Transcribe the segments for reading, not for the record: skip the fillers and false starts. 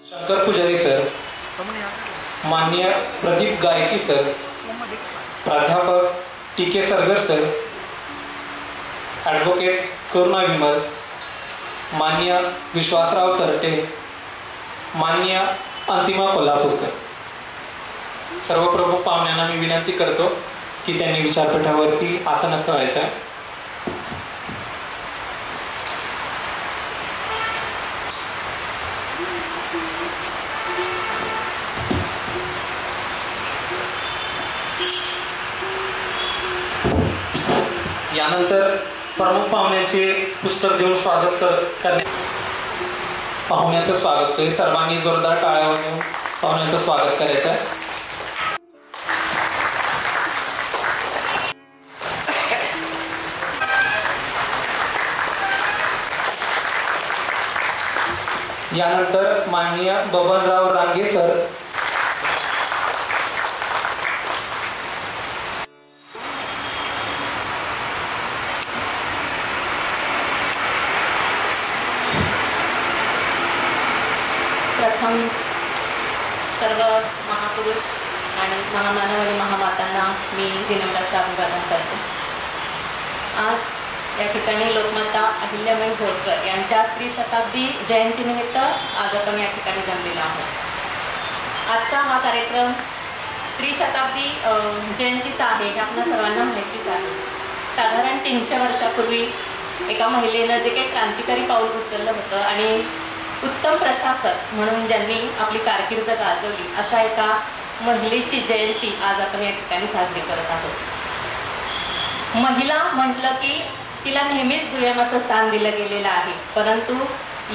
शंकर पुजारी सर, माननीय प्रदीप गायकी सर, प्राध्यापक टी.के. सरगर सर, ॲडव्होकेट करुणा विमल, माननीय विश्वासराव तरटे, माननीय अंतिमा कोल्हापूरकर, सर्व प्रमुख पाहुण्यांना मी विनंती करतो की त्यांनी विचारपीठावरती आसनस्थ व्हायचं आहे. यानंतर प्रमुख पाहुण्यांचे पुस्तक देऊन स्वागत करणे पाहुण्याचं स्वागत आहे. सर्वांनी जोरदार टाळ्या वाजवून पाहुण्याचं स्वागत करायचं आहे. यानंतर माननीय बबनराव रांगे सर, प्रथम सर्व महापुरुष आणि महामानव आणि महामातांना मी विनम्राचं अभिवादन करते. आज या ठिकाणी लोकमाता अहिल्याबाई होळकर यांच्या त्रिशताब्दी जयंतीनिमित्त आज आपण या ठिकाणी जमलेलो आहोत. आजचा हा कार्यक्रम त्रिशताब्दी जयंतीचा आहे हे आपल्या सर्वांना माहितीच आहे. साधारण 300 वर्षापूर्वी एका महिलेनं जे काही क्रांतिकारी पाऊल उचललं होतं आणि उत्तम प्रशासक म्हणून ज्यांनी आपली कारकीर्द गाजवली अशा एका महिलेची जयंती आज आपण या ठिकाणी साजरी करत आहोत. महिला म्हटलं की तिला नेहमीच दुय्यम असं स्थान दिलं गेलेलं आहे, परंतु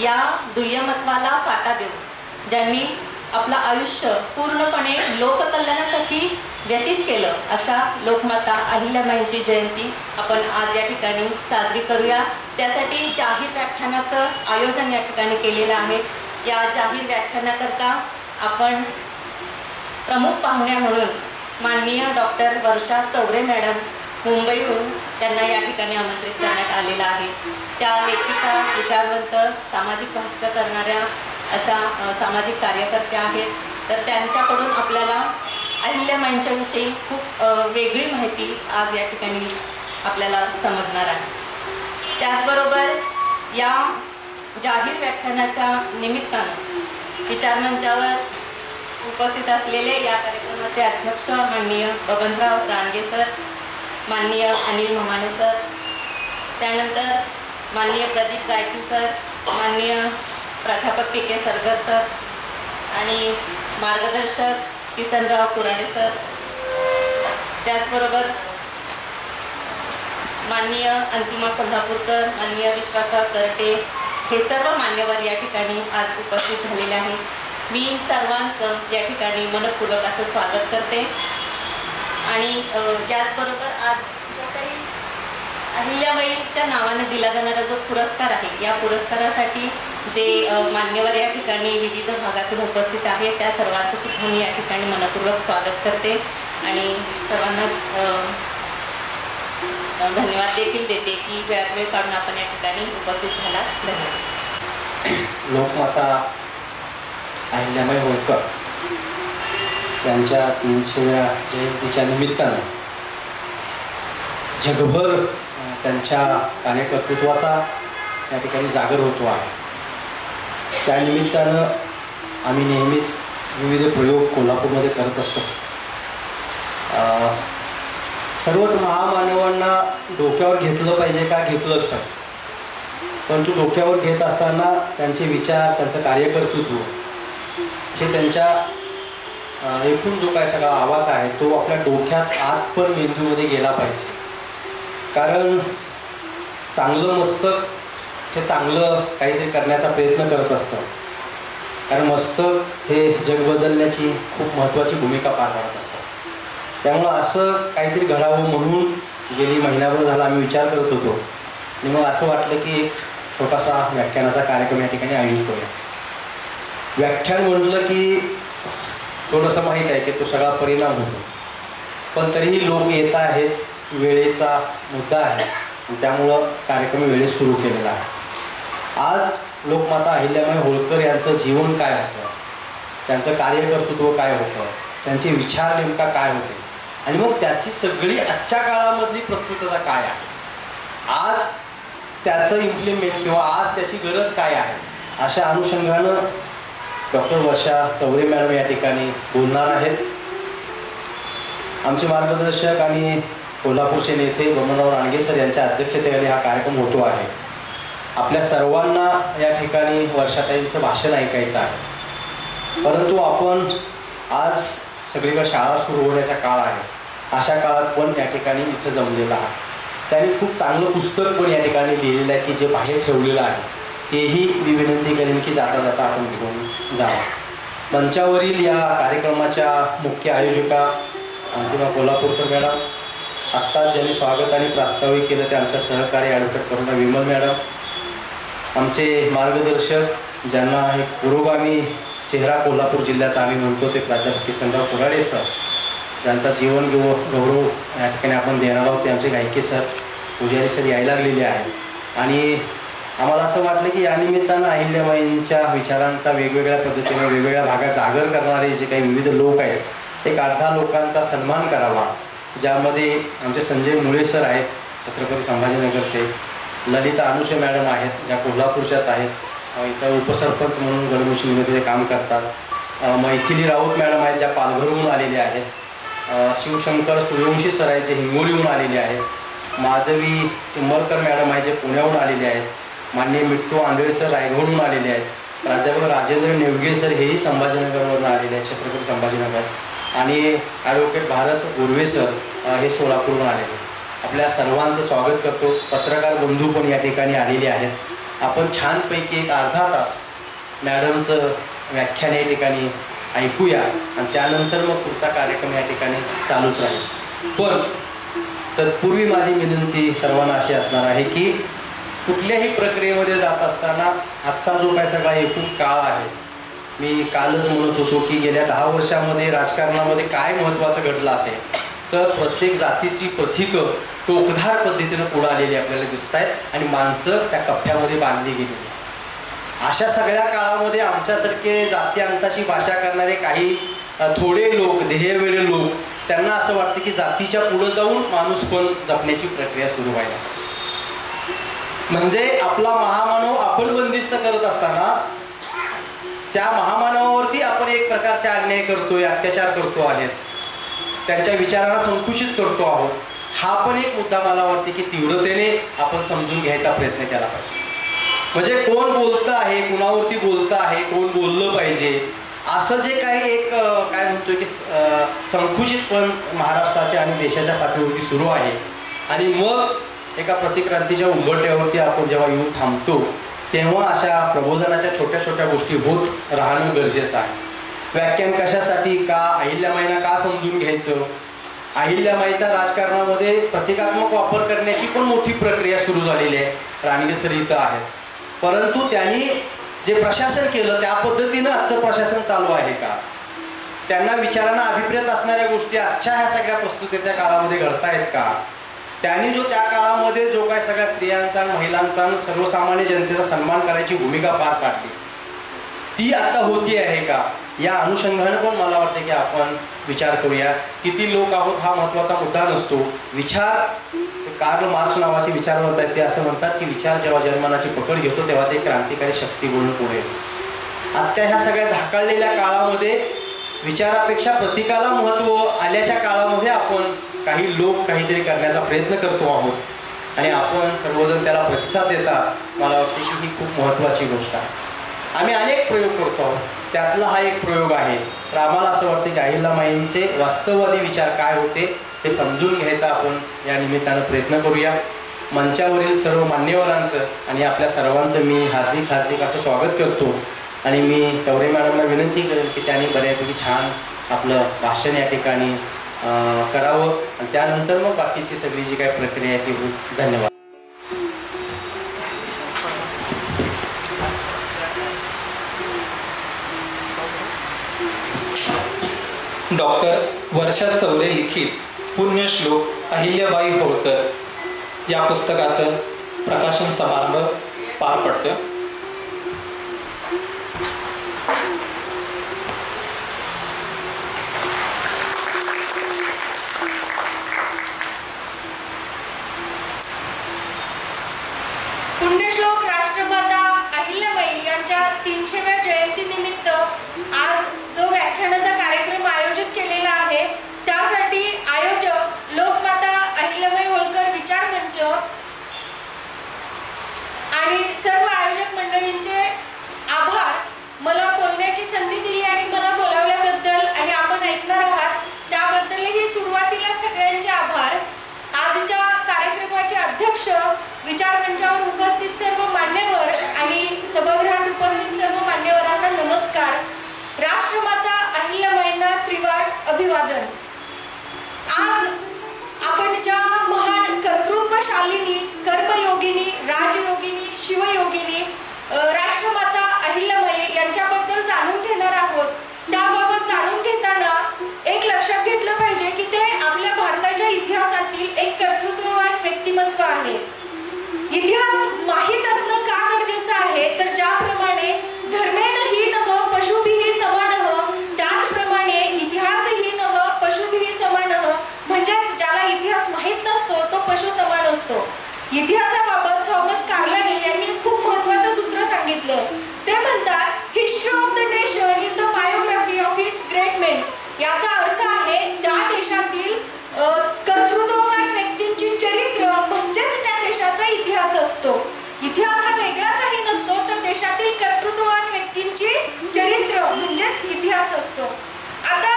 या दुय्यमत्वाला फाटा देऊन ज्यांनी आपलं आयुष्य पूर्णपणे लोककल्याणासाठी व्यतीत केलं अशा लोकमाता अहिल्याबाईंची जयंती आपण आज या ठिकाणी साजरी करूया. त्यासाठी जाहीर व्याख्यानाचं आयोजन या ठिकाणी केलेलं आहे. या जाहीर व्याख्यानाकरता आपण प्रमुख पाहुण्या म्हणून माननीय डॉक्टर वर्षा चौरे मॅडम मुंबईहून त्यांना या ठिकाणी आमंत्रित करण्यात आलेलं आहे. त्या लेखिका, विचारवंत, सामाजिक भाष्य करणाऱ्या अशा सामाजिक कार्यकर्त्या आहेत. तर त्यांच्याकडून आपल्याला अहिल्याबाईंच्या विषयी खूप वेगळी माहिती आज या ठिकाणी आपल्याला समजणार आहे. त्याचबरोबर या जाहीर व्याख्यानाच्या निमित्तानं विचारमंचावर उपस्थित असलेले या कार्यक्रमाचे अध्यक्ष माननीय बबनराव रांगे सर, माननीय अनिल ममाने सर, त्यानंतर माननीय प्रदीप गायकी सर, माननीय प्राध्यापक टी.के. सरगर सर आणि मार्गदर्शक किसनराव कुराडे सर, त्याचबरोबर माननीय अंतिमा कोल्हापूरकर, माननीय विश्वासराव तरटे हे सर्व मान्यवर या ठिकाणी आज उपस्थित झालेले आहेत. मी सर्वांचं या ठिकाणी मनपूर्वक असं स्वागत करते. आणि त्याचबरोबर आज अहिल्याबाईच्या नावाने दिला जाणारा जो पुरस्कार आहे या पुरस्कारासाठी जे मान्यवर या ठिकाणी विविध भागातून उपस्थित आहेत त्या सर्वांचं सुद्धा मी या ठिकाणी मनपूर्वक स्वागत करते आणि सर्वांनाच धन्यवाद देखील देते की वेळ काढून आपण या ठिकाणी उपस्थित झाला. धन्यवाद. लोकमाता अहिल्याबाई होळकर त्यांच्या 300व्या जयंतीच्या निमित्तानं जगभर त्यांच्या कार्यकर्तृत्वाचा या ठिकाणी जागर होतो आहे. त्यानिमित्तानं आम्ही नेहमीच विविध प्रयोग कोल्हापूरमध्ये करत असतो. सर्वच महामानवांना डोक्यावर घेतलं पाहिजे का, घेतलंच पाहिजे, परंतु डोक्यावर घेत असताना त्यांचे विचार, त्यांचं कार्यकर्तृत्व हे त्यांच्या एकूण जो काय सगळा आवाज आहे तो आपल्या डोक्यात आत पण मेंदूमध्ये गेला पाहिजे. कारण चांगलं मस्तक हे चांगलं काहीतरी करण्याचा प्रयत्न करत असतं. कारण मस्तक हे जग बदलण्याची खूप महत्त्वाची भूमिका पार पाडत असतं. त्यामुळं असं काहीतरी घडावं म्हणून गेली महिनाभर झाला आम्ही विचार करत होतो आणि मग असं वाटलं की एक छोटासा व्याख्यानाचा कार्यक्रम या ठिकाणी आयोजित करूया. व्याख्यान म्हटलं की थोडंसं माहीत आहे की तो सगळा परिणाम होतो, पण तरीही लोक येत आहेत, वेळेचा मुद्दा आहे त्यामुळं कार्यक्रम वेळेत सुरू केलेला आहे. आज लोकमाता अहिल्याबाई होळकर यांचं जीवन काय होतं त्यांचं कार्यकर्तृत्व काय होतं, त्यांचे विचार नेमका काय होते आणि मग त्याची सगळी आजच्या काळामधली प्रस्तुतता काय आहे, आज त्याचं इम्प्लिमेंट किंवा आज त्याची गरज काय आहे, अशा अनुषंगानं डॉक्टर वर्षा चौरे मॅडम या ठिकाणी बोलणार आहेत. आमचे मार्गदर्शक आणि कोल्हापूरचे नेते बबनराव रानगे सर यांच्या अध्यक्षतेखाली हा कार्यक्रम होतो आहे. आपल्या सर्वांना या ठिकाणी वर्षाताईंचं भाषण ऐकायचं आहे. परंतु आपण आज सगळीकडे शाळा सुरू होण्याचा काळ आहे, अशा काळात पण या ठिकाणी इथं जमलेलं आहे. त्यांनी खूप चांगलं पुस्तक पण या ठिकाणी लिहिलेलं आहे की जे बाहेर ठेवलेलं आहे, तेही मी विनंती करेन की जाता जाता आपण घेऊन जावं. मंचावरील या कार्यक्रमाच्या मुख्य आयोजिका अंतिमा कोल्हापूरकर मॅडम, आत्ताच ज्यांनी स्वागत आणि प्रास्ताविक केलं ते आमच्या सहकारी ॲडव्होकेट करुणा विमल मॅडम, आमचे मार्गदर्शक ज्यांना एक पुरोगामी चेहरा कोल्हापूर जिल्ह्याचा आम्ही म्हणतो ते प्राध्यापक किसनराव कुराडे सर, ज्यांचा जीवन गौरव या ठिकाणी आपण देणार आहोत ते आमचे गायके सर, पुजारी सर यायला लागलेले आहेत. आणि आम्हाला असं वाटलं की या निमित्तानं अहिल्याबाईंच्या विचारांचा वेगवेगळ्या पद्धतीने वेगवेगळ्या भागात जागर करणारे जे काही विविध लोक आहेत ते 8-10 लोकांचा सन्मान करावा, ज्यामध्ये आमचे संजय मुळे सर आहेत छत्रपती संभाजीनगरचे, ललिता अनुषे मॅडम आहेत ज्या कोल्हापूरच्याच आहेत, इथं उपसरपंच म्हणून गडमुशीमध्ये ते काम करतात, मैथिली राऊत मॅडम आहेत ज्या पालघरहून आलेल्या आहेत, शिवशंकर सूर्यवंशी सर आहेत जे हिंगोलीहून आलेले आहेत, माधवी चिंबरकर मॅडम आहेत जे पुण्याहून आलेले आहेत, माननीय मिट्टू आंधळे सर रायगडहून आलेले आहेत, प्राध्यापक राजेंद्र नेवगे सर हेही संभाजीनगरवरून आलेले आहेत छत्रपती संभाजीनगर, आणि ॲडव्होकेट भारत गुरवे सर हे सोलापूरहून आलेले आहेत. आपल्या सर्वांचं स्वागत करतो. पत्रकार बंधू पण या ठिकाणी आलेले आहेत. आपण छानपैकी एक अर्धा तास मॅडमचं व्याख्यान या ठिकाणी ऐकूया आणि त्यानंतर मग पुढचा कार्यक्रम या ठिकाणी चालूच राहील. पण तत्पूर्वी माझी विनंती सर्वांना अशी असणार आहे की कुठल्याही प्रक्रियेमध्ये जात असताना आजचा जो काय सगळा एकूण काळ आहे, मी कालच म्हणत होतो की गेल्या 10 वर्षामध्ये राजकारणामध्ये काय महत्त्वाचं घडलं असेल तर प्रत्येक जातीची प्रथिकं टोकधार पद्धतीनं पुढे आलेली आपल्याला दिसत आहेत आणि माणसं त्या कप्प्यामध्ये बांधली गेलेली. अशा सगळ्या काळामध्ये आमच्यासारखे जात्यांताची भाषा करणारे काही थोडे लोक, ध्येयवेळे लोक, त्यांना असं वाटतं की जातीच्या पुढे जाऊन माणूस पण जपण्याची प्रक्रिया सुरू व्हायला, म्हणजे आपला महामानव आपण बंदिस्त करत असताना त्या महामानवावरती आपण एक प्रकारचा अन्याय करतोय, अत्याचार करतो आहेत, त्यांच्या विचारांना संकुचित करतो आहोत. हा पण एक मुद्दा मला वाटते की तीव्रतेने आपण समजून घ्यायचा प्रयत्न केला पाहिजे. म्हणजे कोण बोलतं आहे, कुणावरती बोलतं आहे, कोण बोललं पाहिजे, असं जे काही एक काय म्हणतोय की संकुचितपण महाराष्ट्राच्या आणि देशाच्या पातळीवरती सुरू आहे. आणि मग एका प्रतिक्रांतीच्या उंबरठ्यावरती आपण जेव्हा येऊन थांबतो तेव्हा अशा प्रबोधनाच्या छोट्या छोट्या गोष्टी होत राहणं गरजेचं आहे. व्याख्यान कशासाठी, का अहिल्याबाईंना का समजून घ्यायचं, अहिल्याबाईंचा राजकारणामध्ये प्रतिकात्मक वापर करण्याची पण मोठी प्रक्रिया सुरू झालेली आहे. रानगे सर इथं आहेत, परंतु त्यांनी जे प्रशासन केलं त्या पद्धतीनं आजचं प्रशासन चालू आहे का, त्यांना विचारांना अभिप्रेत असणाऱ्या गोष्टी आजच्या ह्या सगळ्या प्रस्तुतीच्या काळामध्ये घडतायत का, त्यांनी जो त्या काळामध्ये जो काय सगळ्या स्त्रियांचा, महिलांचा, सर्वसामान्य जनतेचा सन्मान करायची भूमिका पार पाडली ती आता होती आहे का, या अनुषंगाने पण मला वाटतं की आपण विचार करूया. किती लोक आहोत हा महत्त्वाचा मुद्दा नसतो. विचार, कार्ल मार्क्स नावाचे विचारवंत आहेत ते असं म्हणतात की विचार जेव्हा जर्मनाची पकड घेतो तेव्हा ते क्रांतिकारी शक्ती बनून पुढे येतो. आजच्या ह्या सगळ्या झाकळलेल्या काळामध्ये विचारापेक्षा प्रतीकाला महत्त्व आल्याच्या काळामध्ये आपण काही लोक काहीतरी करण्याचा प्रयत्न करतो आहोत आणि आपण सर्वजण त्याला प्रतिसाद देतात. मला वाटते की ही खूप महत्त्वाची गोष्ट आहे. आम्ही अनेक प्रयोग करतो आहोत, त्यातला हा एक प्रयोग आहे. तर आम्हाला असं वाटतं की अहिल्याबाईंचे वास्तववादी विचार काय होते हे समजून घ्यायचा आपण या निमित्तानं प्रयत्न करूया. मंचावरील सर्व मान्यवरांचं आणि आपल्या सर्वांचं मी हार्दिक हार्दिक असं स्वागत करतो आणि मी चौरे मॅडमला विनंती करेन की त्यांनी बऱ्यापैकी छान आपलं भाषण या ठिकाणी करावं आणि त्यानंतर मग बाकीची सगळी जी काही प्रक्रिया आहे ती होईल. धन्यवाद. डॉक्टर वर्षा चौरे लिखित पुण्यश्लोक अहिल्याबाई होळकर या पुस्तकाचं प्रकाशन समारंभ पार पडतं. श्लोक राष्ट्रमाता अहिल्याबाई यांच्या 300व्या जयंतीनिमित्त आज जो व्याख्यानाचा कार्यक्रम आयोजित केलेला आहे त्यासाठी आयोजक लोकमाता अहिल्याबाई होळकर विचार मंच आणि सर्व आयोजक मंडळींचे आभार. मला बोलण्याची संधी दिली आणि मला बोलावल्याबद्दल आणि आपण ऐकणार आहात त्याबद्दलही सुरुवातीला सगळ्यांचे आभार. आजच्या कार्यक्रमाचे अध्यक्ष, विचार मंचावर उपस्थित सर्व मान्यवर आणि सभागृहात उपस्थित सर्व मान्यवरांना नमस्कार. राष्ट्रमाता अहिल्याबाईंना त्रिवार अभिवादन. आज आपण ज्या महान कर्तृत्वशालिनी, कर्मयोगिनी, राजयोगिनी, शिवयोगिनी राष्ट्रमाता अहिल्याबाई यांच्याबद्दल जाणून घेणार आहोत. त्याबाबत जाणून घेताना एक लक्षात घेतलं पाहिजे की ते आपल्या भारताच्या इतिहासातील एक कर्तृत्ववान व्यक्तिमत्व आहे. इतिहास माहीत असणं का गरजेचं आहे तर ज्याप्रमाणे धर्मेण हि नव पशुभिः समानः त्याचप्रमाणे इतिहासही नव पशुभिः समानः म्हणजेच ज्याला इतिहास माहीत नसतो तो पशु समान असतो. इतिहासाबाबत थॉमस कार्लाइल यांनी खूप महत्त्वाचं सूत्र सांगितलं. ते म्हणतात history of the nation is the biography of its great main. याचा अर्थ आहे त्या देशातील कर्तृत्ववान व्यक्तींची चरित्र म्हणजेच त्या देशाचा इतिहास असतो. इतिहास हा वेगळा काही नसतो तर देशातील कर्तृत्ववान व्यक्तींची चरित्र म्हणजेच इतिहास असतो. आता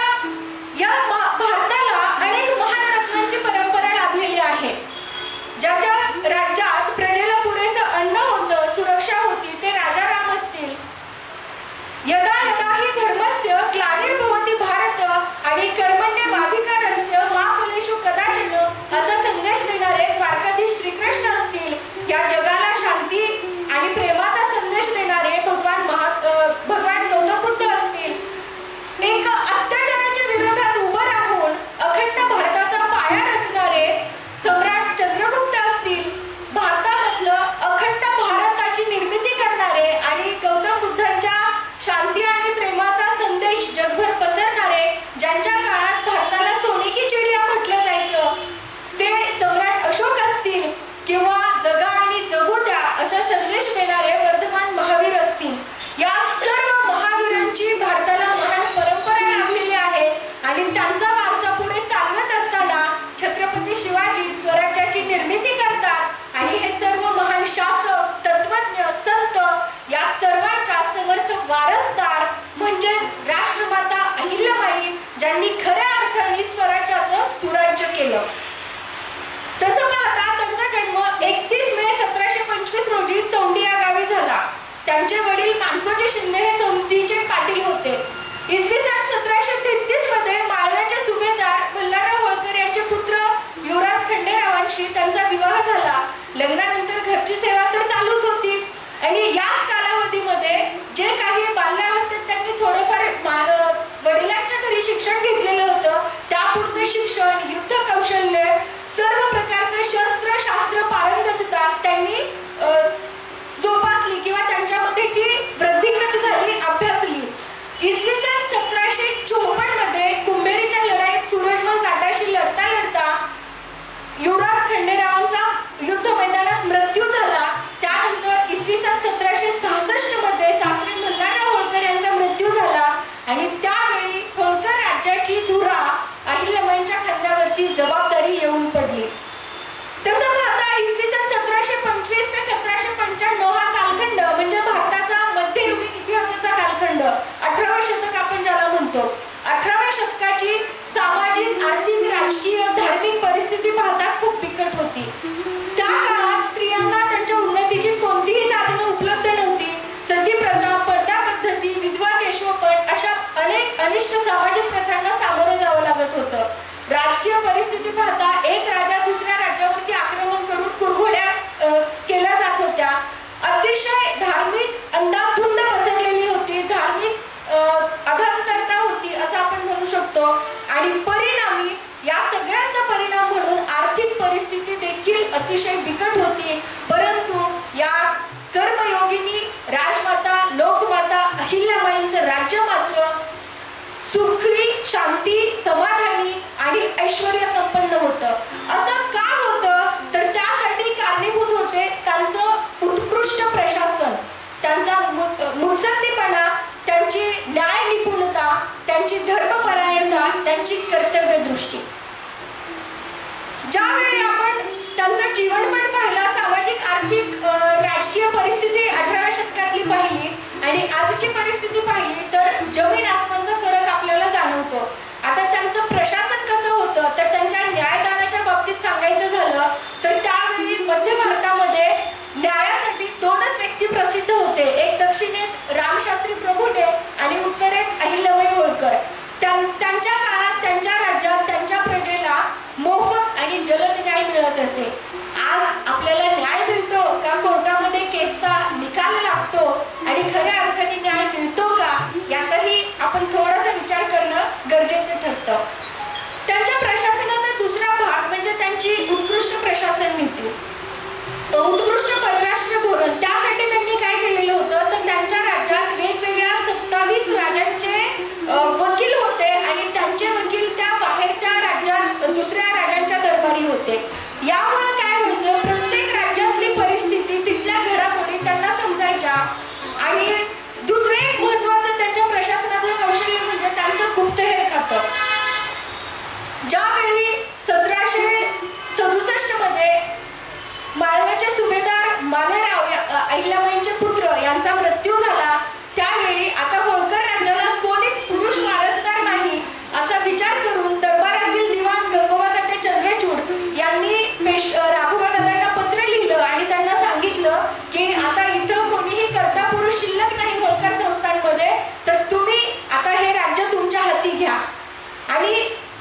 या भारताला अनेक महान रत्नांची परंपरा लाभलेली आहे. ज्याच्या राज्यात प्रजेला पुरेसं अन्न होतं, सुरक्षा होती, ते राजा राम असतील. यदा यदा हि धर्मस्य ग्लानिर्भवति भारत आणि कर्मण्येवाधिकारस्य मा फलेषु कदाचन असा संदेश देणारे द्वारकाधीश श्रीकृष्ण असतील. या जगाला शांती आणि प्रेमाचा संदेश देणारे भगवान गौतम बुद्ध असतील. एक अत्याचाराच्या विरोधात उभं राहून अखंड भारताचा पाया रचणारे सम्राट चंद्रगुप्त असतील. भारतामधलं अखंड भारताची निर्मिती करणारे आणि गौतम बुद्धांच्या शांती आणि प्रेमाचा संदेश जगभर पसरणारे, ज्यांच्या काळात भारताला सोने की चिडिया म्हटलं जायचं, ते सम्राट अशोक असतील किंवा जगा आणि जगू द्या असा संदेश देणारे वर्धमान महावीर असतील. या सर्व महावीरांची भारताला महान परंपरा लाभलेली आहे आणि त्यांचा वारसा पुढे चालवत असताना छत्रपती शिवाजी स्वराज्याची निर्मिती करतात आणि हे सर्व महान शासक, तत्वज्ञ, संत या सर्वांच्या समर्थ वारसदार म्हणजेच राष्ट्रमाता अहिल्याबाई ज्यांनी खऱ्या अर्थाने स्वराज्याचं सुराज्य केलं. तसं पाहता त्यांचा जन्म 31 मे 1725 रोजी चौंडी या गावी झाला. त्यांचे वडील मानकोजी शिंदे हे चौंडीचे पाटील होते. इसवी सन 1733 मध्ये माळव्याचे सुभेदार मल्हारराव होळकर यांचे पुत्र युवराज खंडेरावांशी त्यांचा विवाह झाला. लग्नानंतर घरची सेवा तर चालूच होती आणि याच कालावधीमध्ये जे काही बाल्यावस्थेत त्यांनी थोडंफार वडिलांच्या घरी शिक्षण घेतलेलं होतं त्यापुढचं शिक्षण, युद्ध कौशल्य, सर्व प्रकारचे शस्त्र शास्त्र पारंगतता त्यांनी जोपासली किंवा त्यांच्यामध्ये ती वृद्धिंगत झाली, अभ्यासली. इसवी सन 1754 मध्ये कुंभेरीच्या लढाईत सूरजमल जाटाशी लढता लढता युवराज खंडेरावांचा युद्ध मैदानात मृत्यू झाला. त्यानंतर इसवी सन 1766 मध्ये सासरे मल्हारराव होळकर यांचा मृत्यू झाला आणि त्यावेळी होळकर राज्याची धुरा अहिल्याबाईंच्या खांद्यावरती जबाबदारी येऊन पडली. तसं पाहता इसवी सन 1725 ते 1795 हा कालखंड म्हणजे भारताचा मध्ययुगीन इतिहासाचा कालखंड, 18व्या शतक आपण ज्याला म्हणतो. 18व्या शतकाची सामाजिक, आर्थिक, राजकीय, धार्मिक परिस्थिती पाहता खूप बिकट होती. त्या काळात स्त्रियांना त्यांच्या उन्नतीची कोणतीही साधनं उपलब्ध नव्हती. सती प्रथा, पडदा पद्धती, विधवा केशवपट अशा अनेक अनिष्ट सामाजिक प्रथांना सामोरं जावं लागत होतं. राजकीय परिस्थिती पाहता एक राजा दुसऱ्या राज्यावरती आक्रमण करून कुरघोड्या केल्या जात होत्या. अतिशय धार्मिक अंधाधुंद पसरलेली होती, धार्मिक अधांतरता होती असं आपण म्हणू शकतो. आणि परिणामी या सगळ्यांचा परिणाम म्हणून आर्थिक परिस्थिती देखील अतिशय बिकट होती. परंतु या कर्मयोगिनी राजमाता लोकमाता अहिल्याबाईंचं राज्य मात्र सुखी, शांती, समाधानी आणि ऐश्वर्य संपन्न होतं. असं का होतं तर त्यासाठी कारणीभूत होते त्यांचं उत्कृष्ट प्रशासन, त्यांचा मुत्सद्दीपणा, त्यांची न्याय निपुणता, त्यांची धर्मपरायणता, त्यांची कर्तव्यदृष्टी. ज्यावेळी आपण त्यांचं जीवनपट पाहिला, सामाजिक आर्थिक राजकीय परिस्थिती 18व्या शतकातली पाहिली आणि आजची परिस्थिती पाहिली तर जमीन आसमानचा फरक आपल्याला जाणवतो. आता त्यांचं प्रशासन कसं होतं तर त्यांच्या न्यायदानाच्या बाबतीत सांगायचं झालं तर त्यावेळी मध्य भारतामध्ये न्यायासाठी 2च व्यक्ती प्रसिद्ध होते. एक दक्षिणेत रामशास्त्री प्रभुणे आणि उत्तरेत अहिल्याबाई होळकर. त्यांच्या काळात त्यांच्या राज्यात त्यांच्या प्रजेला मोफत आणि जलद न्याय मिळत असे. आज आपल्याला न्याय मिळतो का, कोर्टामध्ये केसचा निकाल लागतो आणि खऱ्या अर्थाने न्याय मिळतो का, याचाही आपण थोडासा विचार करणं गरजेचं ठरतं. त्यांच्या प्रशासनाचा दुसरा भाग म्हणजे त्यांची उत्कृष्ट प्रशासन नीती, उत्कृष्ट परराष्ट्र धोरण. त्यासाठी त्यांनी काय केलेलं होतं तर त्यांच्या राज्यात वेगवेगळ्या 27 राजांचे वकील होते आणि त्यांचे वकील त्या बाहेरच्या राज्यात दुसऱ्या राजांच्या दरबारी होते. यामुळे काय व्हायचं, प्रत्येक राज्यातली परिस्थिती, तिथल्या घडामोडी त्यांना समजायच्या. आणि दुसरं एक महत्वाचं त्यांच्या प्रशासनाचं कौशल्य म्हणजे त्यांचं गुप्तहेर खातं. ज्यावेळी 1767 मध्ये माळव्याचे सुभेदार मालेराव अहिल्याबाईंचे पुत्र यांचा मृत्यू झाला, त्यावेळी आता होळकर राज्याला कोणीच पुरुष वारसदार नाही असा विचार करून दरबारातील दिवाण गंगोबादादा चंद्रचूड यांनी राघोबादादांना पत्र लिहिलं आणि त्यांना सांगितलं की आता इथं कोणीही कर्ता पुरुष शिल्लक नाही होळकर संस्थांमध्ये, तर तुम्ही आता हे राज्य तुमच्या हाती घ्या. आणि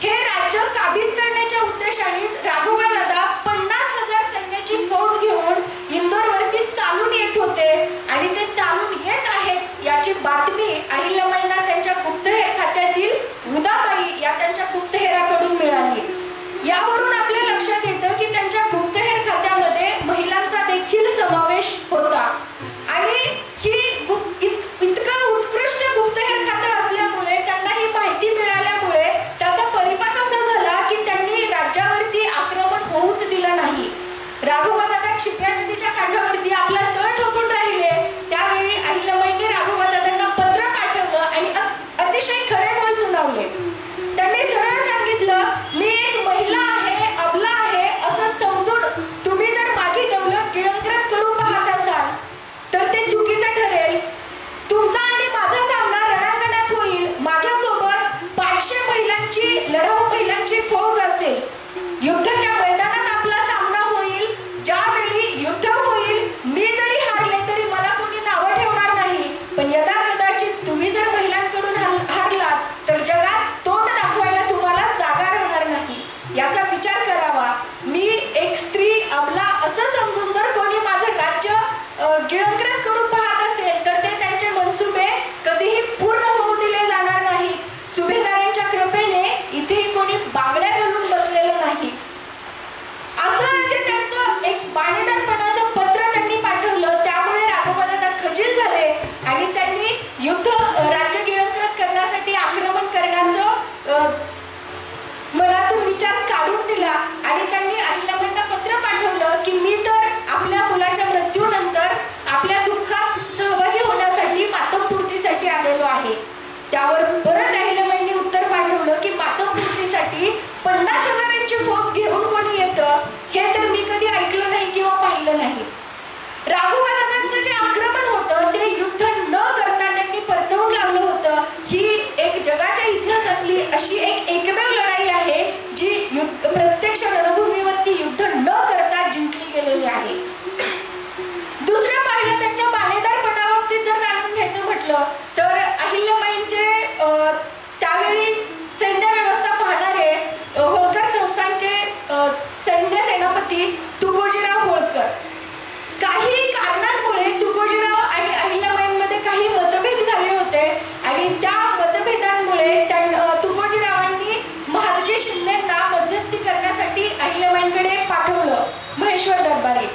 हे राज्य काबीज करण्याच्या उद्देशानेच राघोबादादा 50,000 सैन्याची फौज घेऊन इंदोरवरती चालून येत होते आणि ते चालून येत आहेत याची बातमी अहिल्याबाईंना त्यांच्या गुप्तहेर खात्यातील उदाबाई या त्यांच्या गुप्तहेराकडून मिळाली. यावरून आपल्या लक्षात येतं की त्यांच्या गुप्तहेर खात्यामध्ये महिलांचा देखील समावेश होता. आणि ही इतकं उत्कृष्ट गुप्तहेर खातं असल्यामुळे त्यांना ही माहिती मिळाल्यामुळे त्याचा परिपाक असा झाला की त्यांनी राज्यावरती आक्रमण होऊच दिलं नाही. राघोबादादा क्षिप्रा नदीच्या काठावरती आपला तळ ठोकून राहिले, त्यावेळी अहिल्याबाईंनी राघोबादादांना पत्र पाठवलं आणि अतिशय खरे बोल सुनावले. त्यांनी सरळ सांगितलं, मी एक महिला आहे, अबला आहे असं समजून तुम्ही जर माझी दौलत गिळंकृत करून पाहत असाल तर ते चुकीचं ठरेल. तुमचा आणि माझा सामना रणांगणात होईल. माझ्यासोबत 500 महिलांची लढाऊ महिलांची फौज असेल. युद्धाच्या मैदानात आपला सामना होईल. ज्यावेळी युद्ध होईल, मी जरी हारले तरी मला कोणी नावं ठेवणार नाही. पण यदा कदाचित तुम्ही जर महिलांकडून हारलात तर जगात तोंड दाखवायला तुम्हाला जागा राहणार नाही. याचा विचार करावा. मी एक स्त्री अबला असं समजून जर कोणी माझं राज्य गिळंकृत करून पाहत असेल तर ते त्यांचे मनसुबे कधीही पूर्ण होऊ दिले जाणार नाहीत. सुभेदारांच्या कृपेने इथेही कोणी बांगड्या घालून बसलेलं नाही. असं म्हणजे त्यांचं एक बाणेदारपणाचं पत्र त्यांनी पाठवलं. त्यामुळे राघोबादादा खजील झाले आणि त्यांनी युद्ध राज्य गिळंकृत करण्यासाठी आक्रमण करण्याचं मनातून विचार काढून दिला आणि त्यांनी अहिल्याबाईंना पत्र पाठवलं की मी तर आपल्या मुलाच्या मृत्यूनंतर आपल्या दुःखात सहभागी होण्यासाठी मातमपूर्तीसाठी आलेलो आहे. त्यावर परत अहिल्याबाईंनी उत्तर पाठवलं की मातमपूर्तीसाठी 50,000ची फौज घेऊन कोणी येतं हे तर मी कधी ऐकलं नाही किंवा पाहिलं नाही. राघोबादादांचं जे आक्रमण होतं ते युद्ध न करता त्यांनी परतवून लावलं होतं. ही एक जगाच्या इतिहासातली अशी एक एकमेव लढाई आहे जी प्रत्यक्ष रणभूमीवरती युद्ध न करता जिंकली गेलेली आहे. दुसरं पाहिलं त्यांच्या बाणेदारपणाबाबतीत जर जाणून घ्यायचं म्हटलं तर अहिल्याबाईंचे त्यावेळी सैन्य व्यवस्था पाहणारे होळकर संस्थांचे सैन्य सेनापती तुकोजीराव होळकर. काही कारणांमुळे तुकोजीराव आणि अहिल्याबाईंमध्ये काही मतभेद झाले होते आणि त्या मतभेदांमुळे तुकोजीरावांनी महादजी शिंदेंना मध्यस्थी करण्यासाठी अहिल्याबाईंकडे पाठवलं महेश्वर दरबारी.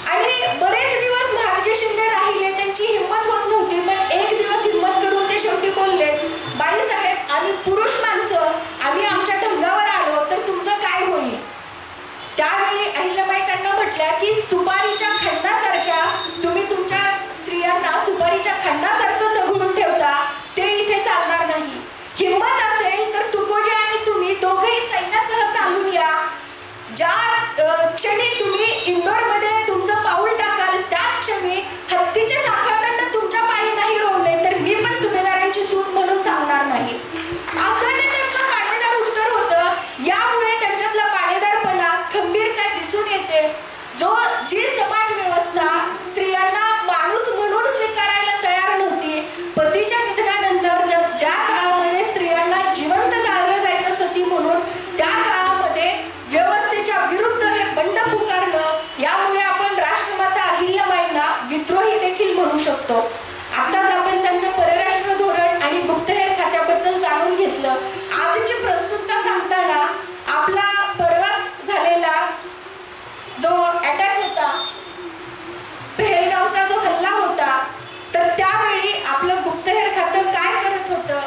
आणि बरेच दिवस महादजी शिंदे राहिले, त्यांची हिंमत होत नव्हती. पण एक दिवस हत्तीचे साखळदंड तुमच्या पायी नाही रोवले तर मी पण सुभेदारांची सून म्हणून सांगणार नाही. असं जे त्यांचं पाणेदार उत्तर होतं. यामुळे त्यांच्यातला पाणेदारपणा, खंबीरता दिसून येते. जी समाज व्यवस्था स्त्रियांना माणूस म्हणून स्वीकारायला तयार नव्हती, पतीच्या निधनानंतर ज्या काळामध्ये स्त्रियांना जिवंत जाळलं जायचं सती म्हणून, त्या काळामध्ये व्यवस्थेच्या विरुद्ध हे बंड पुकारलं. यामुळे आपण राष्ट्रमाता अहिल्याबाईंना विद्रोही देखील म्हणू शकतो. आताच आपण त्यांचं परराष्ट्र धोरण आणि गुप्तहेर खात्याबद्दल जाणून घेतलं. आजची प्रस्तुतता सांगताना आपला परवाच झालेला जो अटॅक होता, पहलगावचा जो हल्ला होता, तर त्यावेळी आपलं गुप्तहेर खातं काय करत होतं,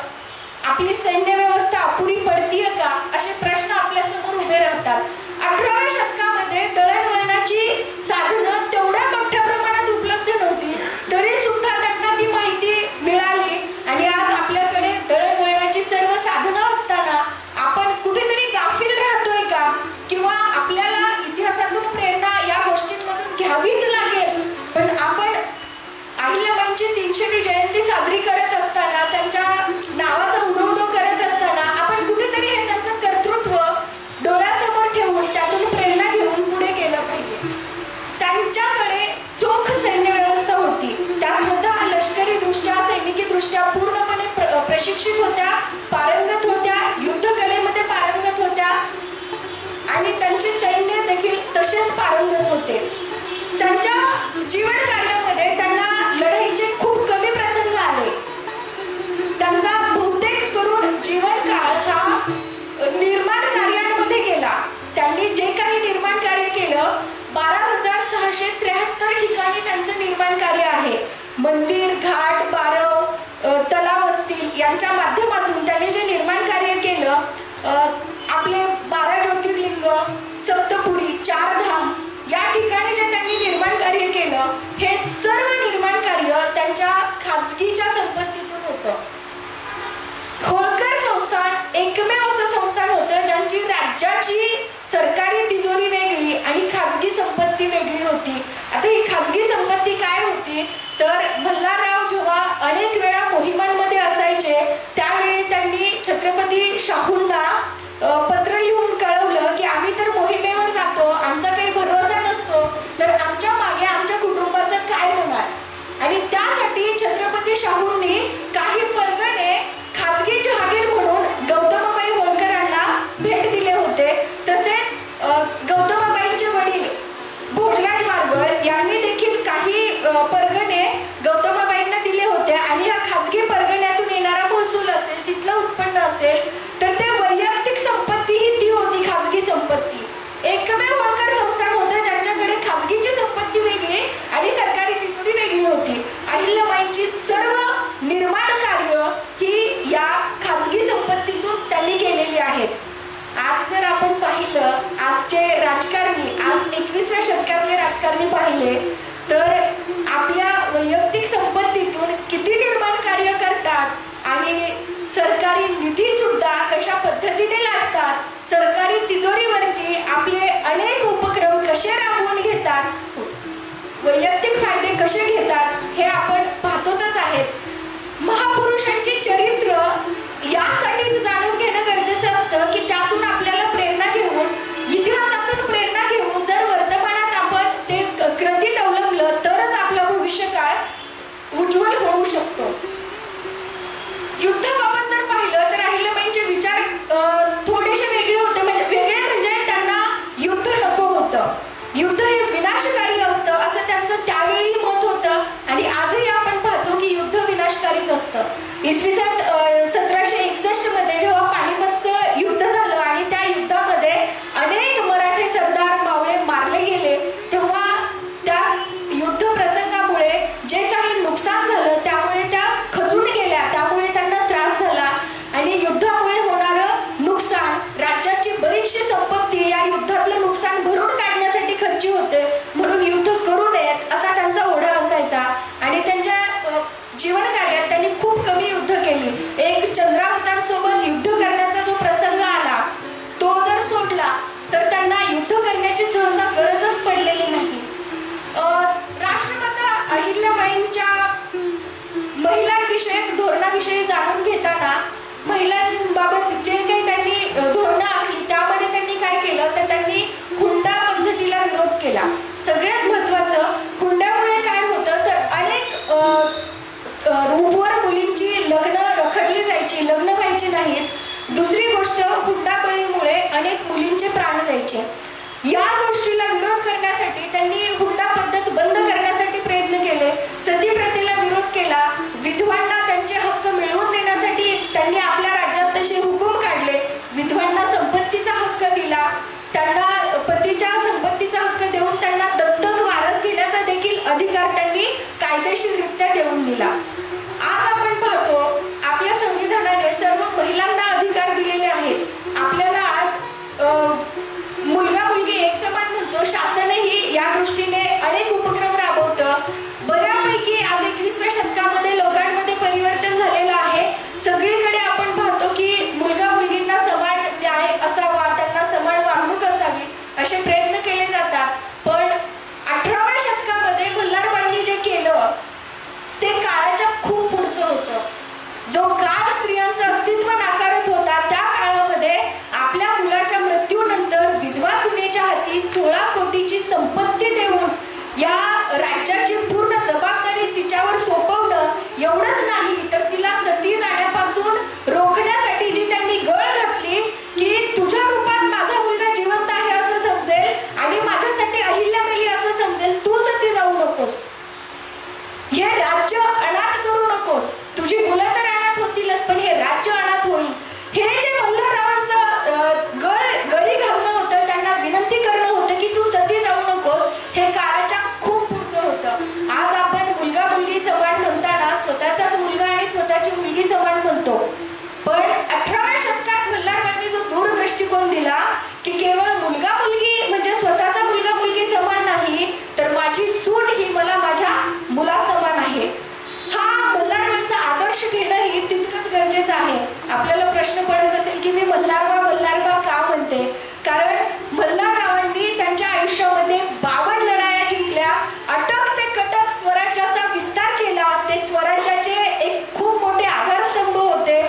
आपली सैन्य व्यवस्था अपुरी पडतीये का, असे प्रश्न आपल्या समोर उभे राहतात. 18व्या शतकामध्ये दळणवळणाची साधनं तेवढ्या मोठ्या प्रमाणात उपलब्ध नव्हती, तरी सुद्धा त्यांना ती माहिती मिळाली. आणि आज आपल्याकडे दळणवळणाची सर्व साधनं असताना आपण कुठेतरी गाफील राहतोय का, किंवा आपल्याला इतिहासातून प्रेरणा या गोष्टींमधून घ्यावीच लागेल. पण आपण अहिल्याबाईंची 300वी जयंती साजरी करत असताना, त्यांच्या नावाचा उदो करत असताना आपण कुठेतरी हे त्यांचं कर्तृत्व डोळ्यासमोर ठेवून त्यातून प्रेरणा घेऊन पुढे गेलं पाहिजे. त्यांच्याकडे चोख सैन्य व्यवस्था होती. त्या स्वतः लष्करी दृष्ट्या, सैनिकी दृष्ट्या पूर्णपणे प्रशिक्षित होत्या, पारंगत होत्या, युद्धकलेमध्ये पारंगत होत्या आणि त्यांचे सैन्य देखील तसेच पारंगत होते. त्यांच्या जीवन कार्यामध्ये त्यांना लढाईचे खूप कमी प्रसंग आले. त्यांचा बहुतेक करून जीवनकाळ हा निर्माण कार्यांमध्ये गेला. त्यांनी जे काही निर्माण कार्य केलं, 12,673 ठिकाणी त्यांचं निर्माण कार्य आहे. मंदिर, घाट, बारव, तलाव असतील यांच्या माध्यमातून त्यांनी जे निर्माण कार्य केलं, आपले 12 ज्योतिर्लिंग, सप्तपुरी, 4 धाम या ठिकाणी जे त्यांनी निर्माण कार्य केलं, हे सर्व निर्माण कार्य त्यांच्या खाजगीच्या संपत्तीतून होतं. होळकर संस्थान एकमेव असं संस्थान होतं ज्यांची राज्याची सरकारी तिजोरी वेगळी आणि खाजगी संपत्ती वेगळी होती. आता ही खाजगी संपत्ती काय होती, तर मल्हारराव जेव्हा अनेक वेळा मोहिमांमध्ये असायचे, त्यावेळी त्यांनी छत्रपती शाहूंना पत्र लिहून कळवलं की आम्ही तर मोहिमेवर जातो, आमचा काही भरोसा नसतो, तर आमच्या मागे आमच्या कुटुंबाचं काय होणार. आणि त्यासाठी छत्रपती शाहूंनी काही परगणे खाजगी जहागीर म्हणून गौतमबाई होळकरांना भेट दिले होते. तसेच गौतमबाईंचे वडील भोजराज मारगळ यांनी देखील काही परगणे गौतमबाईंना दिले होते. आणि हा खाजगी परगण्यातून येणारा महसूल असेल, तिथलं उत्पन्न असेल, तर ते वैयक्तिक संपत्ती ही ती होती, खाजगी संपत्ती. एकमेव होळकर संस्थान होतं ज्यांच्याकडे खाजगीची संपत्ती वेगळी आणि सरकारी तिजोरी वेगळी होती. अहिल्याबाईंची सर्व निर्माण कार्य ही या खाजगी संपत्तीतून त्यांनी केलेली आहेत. आज जर आपण पाहिलं, आजचे राजकारणी, आज 21व्या शतकातले राजकारणी पाहिले तर आपल्या वैयक्तिक संपत्तीतून किती निर्माण कार्य करतात आणि सरकारी निधी सुद्धा कशा पद्धतीने लाटतात, सरकारी तिजोरीवरती आपले अनेक उपक्रम कसे राबवून घेतात, वैयक्तिक फायदे कसे घेतात, हे आपण पाहतोच आहेत. महापुरुषांची चरित्र यासाठीच जाणून घेणं गरजेचं असतं की त्यातून आपल्याला प्रेरणा घेऊन, इतिहासातून प्रेरणा घेऊन जर वर्तमानात आपण ते कृतीत अवलंबलं तरच आपलं भविष्यकाळ उज्ज्वल होऊ शकतो. युद्धाबाबत जर पाहिलं तर अहिल्याबाईंचे विचार थोडेसे वेगळे होते. वेगळे म्हणजे त्यांना युद्ध नको होतं, युद्ध हे विनाशकारी असतं असं त्यांचं त्यावेळी मत होतं. आणि आजही आपण पाहतो की युद्ध विनाशकारीच असतं. इसवी सन 1761 मध्ये जेव्हा पानिपतचं युद्ध झालं आणि त्या युद्धामध्ये अनेक मराठे सरदार मावळे मारले गेले, तेव्हा त्या युद्ध प्रसंगामुळे जे काही नुकसान झालं त्यामुळे त्या खचून गेल्या, त्यामुळे त्यांना त्रास झाला. आणि युद्धामुळे होणारं नुकसान, राज्याची बरीचशी संपत्ती या युद्धातलं नुकसान भरून काढण्यासाठी खर्ची होते, म्हणून युद्ध करू नयेत असा त्यांचा ओढा असायचा. आणि त्यांच्या जीवन कार्यात त्यांनी खूप कमी युद्ध केली. विषयक धोरणाविषयी जाणून घेताना महिलांबाबत जे काही त्यांनी धोरणं आखली त्यामध्ये त्यांनी काय केलं तर त्यांनी हुंडा पद्धतीला विरोध केला. सगळ्यात महत्वाचं, हुंड्यामुळे काय होतं तर अनेक रूपवर मुलींची लग्न रखडली जायची, लग्न व्हायची नाहीत. दुसरी गोष्ट, हुंडाबळीमुळे अनेक मुलींचे प्राण जायचे. या गोष्टीला विरोध करण्यासाठी त्यांनी हुंडा पद्धत बंद करण्यासाठी प्रयत्न केले, सती प्रथेला विरोध केला, विधवांना त्यांचे हक्क मिळवून देण्यासाठी त्यांनी आपल्या राज्यात तसे हुकूम काढले, विधवांना संपत्तीचा हक्क दिला, त्यांना पतीच्या संपत्तीचा हक्क देऊन त्यांना दत्तक वारस घेण्याचा देखील अधिकार त्यांनी कायदेशीररित्या देऊन दिला. आज आपण पाहतो आपल्या संविधानाने सर्व महिलांना अधिकार दिलेले आहेत. आपल्याला आज मुलगा मुलगी एक समान म्हणतो, शासनही या दृष्टीने अनेक उपक्रम राबवतं. बऱ्यापैकी आज 21व्या शतकामध्ये लोकांमध्ये परिवर्तन झालेलं आहे. सगळीकडे आपण पाहतो की मुलगा मुलगींना समान न्याय असावा, त्यांना समान वागणूक असावी असे प्रयत्न केले जातात. पण 18व्या शतकामध्ये मल्हारबाईंनी जे केलं ते काळाच्या खूप पुढचं होतं. जो काळ स्त्रियांचं अस्तित्व नाकारत होता त्या काळामध्ये आपल्या मुलाच्या मृत्यूनंतर विधवा सुनेच्या हाती 16 कोटीची संपत्ती देऊन या राज्याची पूर्ण जबाबदारी तिच्यावर सोपवणं एवढंच नाही तर तिला सती जाण्यापासून रोखण्यासाठी जी त्यांनी गळ घातली की तुझ्या रूपात माझा मुलगा जिवंत आहे असं समजेल आणि माझ्यासाठी अहिल्या मेली असं समजेल, तू सती जाऊ नकोस, हे राज्य अनाथ करू नकोस, तुझी मुलं तर अनाथ होतीलच पण हे राज्य अनाथ होईल. हे जे मल्हाररावांचं गळी घालणं होतं, त्यांना विनंती करणं होतं की तू सती जाऊ नकोस, हे काळाच्या खूप पुढचं होतं. आज आपण मुलगा मुलगी समान म्हणताना स्वतःचाच मुलगा आणि स्वतःची मुलगी समान म्हणतो. पण 18व्या शतकात मल्हारबाईंनी जो दूरदृष्टिकोन दिला की केवळ मुलगा मुलगी म्हणजे स्वतःचा मुलगा मुलगी समान नाही तर माझी सून ही मला माझ्या मुलासमान आहे, हा मल्हारबाईंचा आदर्श घेणं ही तितकंच गरजेचं आहे. आपल्याला प्रश्न पडत असेल की मी मल्हारबा का म्हणते, कारण मल्हाररावांनी त्यांच्या आयुष्यामध्ये 52 लढाया जिंकल्या, अटक ते कटक स्वराज्याचा विस्तार केला, ते स्वराज्याचे एक खूप मोठे आधारस्तंभ होते.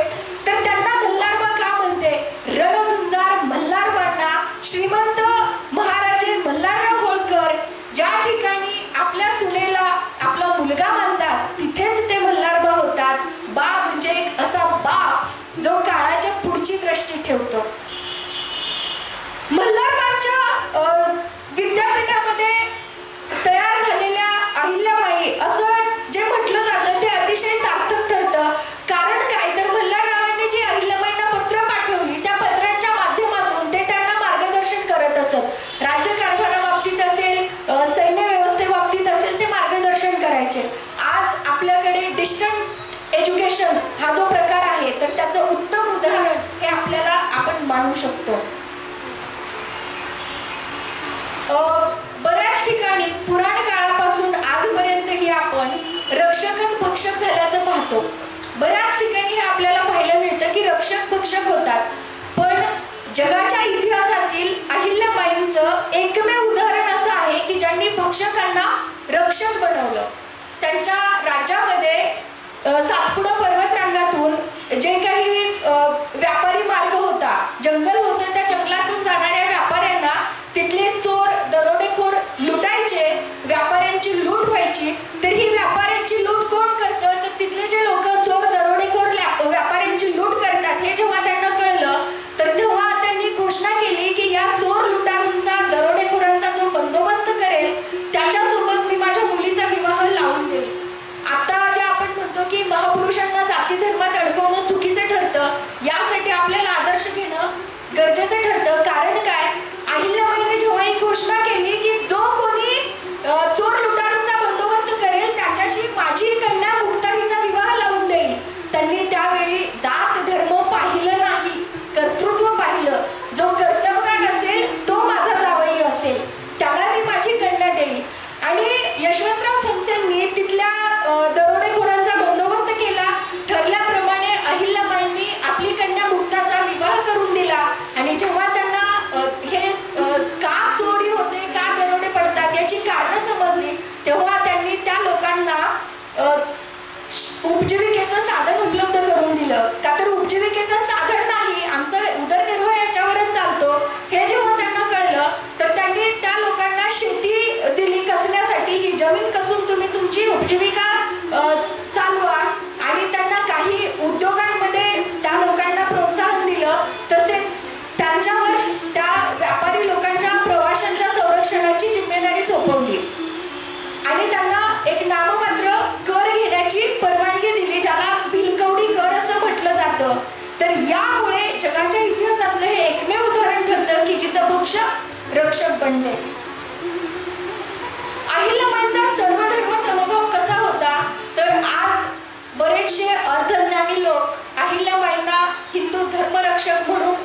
तर त्यांना मल्हारबा का म्हणते, रणझुंजार मल्हारबांना श्रीमंत महाराजे मल्हारराव होळकर ज्या ठिकाणी आपल्या सुनेला आपला मुलगा मानतात तिथेच ते मल्हारबा होतात. बा म्हणजे एक असा बाप जो काळाच्या पुढची दृष्टी ठेवतो. मल्हारबाईंच्या विद्यापीठामध्ये तयार झालेल्या अहिल्याबाई असं जे म्हटलं जातं ते अतिशय सार्थक ठरतं. कारण काय तर मल्हाररावांनी जी अहिल्याबाईंना पत्र पाठवली त्या पत्रांच्या माध्यमातून ते त्यांना मार्गदर्शन करत असत. राज्यकारभाराबाबतीत असेल, सैन्य व्यवस्थेबाबतीत असेल, ते मार्गदर्शन करायचे. आज आपल्याकडे डिस्टन्स एज्युकेशन हा जो प्रकार आहे तर त्याचं उत्तम उदाहरण हे आपल्याला आपण मानू शकतो. बऱ्याच ठिकाणी पुराण काळापासून आजपर्यंतही आपण रक्षकच भक्षक झाल्याचं पाहतो. बऱ्याच ठिकाणी हे आपल्याला पाहायला मिळतं की रक्षक भक्षक होतात. पण जगाच्या इतिहासातील अहिल्याबाईंचं एकमेव उदाहरण असं आहे की ज्यांनी भक्षकांना रक्षक बनवलं. त्यांच्या राज्यामध्ये सातपुडा पर्वतरांगातून जे काही व्यापारी मार्ग होता, जंगल होतं, त्या जंगलातून जाणाऱ्या व्यापाऱ्यांना तिथले चोर दरोडेखोर लुटायचे, व्यापाऱ्यांची लूट व्हायची. तर ही व्यापाऱ्यांची लूट कोण करतं तर तिथले जे लोक चोर दरोडेखोर व्यापाऱ्यांची लूट करतात हे जेव्हा त्यांना कळलं तर तेव्हा त्यांनी घोषणा केली की या चोर लुटारूंचा दरोडेखोरांचा जो बंदोबस्त करेल त्याच्यासोबत मी माझ्या मुलीचा विवाह लावून देईल. आता जे आपण म्हणतो की महापुरुषांना जाती धर्मात अडकवणं चुकीचं ठरतं, यासाठी आपल्याला आदर्श घेणं गरजेचं ठरतं. कारण काय, अहिल्याबाईंनी जेव्हा ही घोषणा केली की जो कोणी चोर लुटारूंचा बंदोबस्त करेल त्याच्याशी माझी कन्या मुक्ताईचा विवाह लावून देईल, त्यांनी त्यावेळी जात धर्म पाहिलं नाही, कर्तृत्व पाहिलं. जो कर्तव्यवान असेल तो माझा जावई असेल, त्याला मी माझी कन्या देईल. आणि यशवंतराव फणसेंनी तिथल्या दरोडेखोरांचा बंदोबस्त केला. ठरल्याप्रमाणे अहिल्याबाईंनी आपली कन्या मुक्ताचा विवाह करून दिला. आणि जेव्हा त्यांना हे का चोरी होते, का रक्षक बनले. अहिल्याबाईंचा सर्वधर्म समभाव कसा होता तर आज बरेचसे अर्धज्ञानी लोक अहिल्याबाईंना हिंदू धर्मरक्षक म्हणून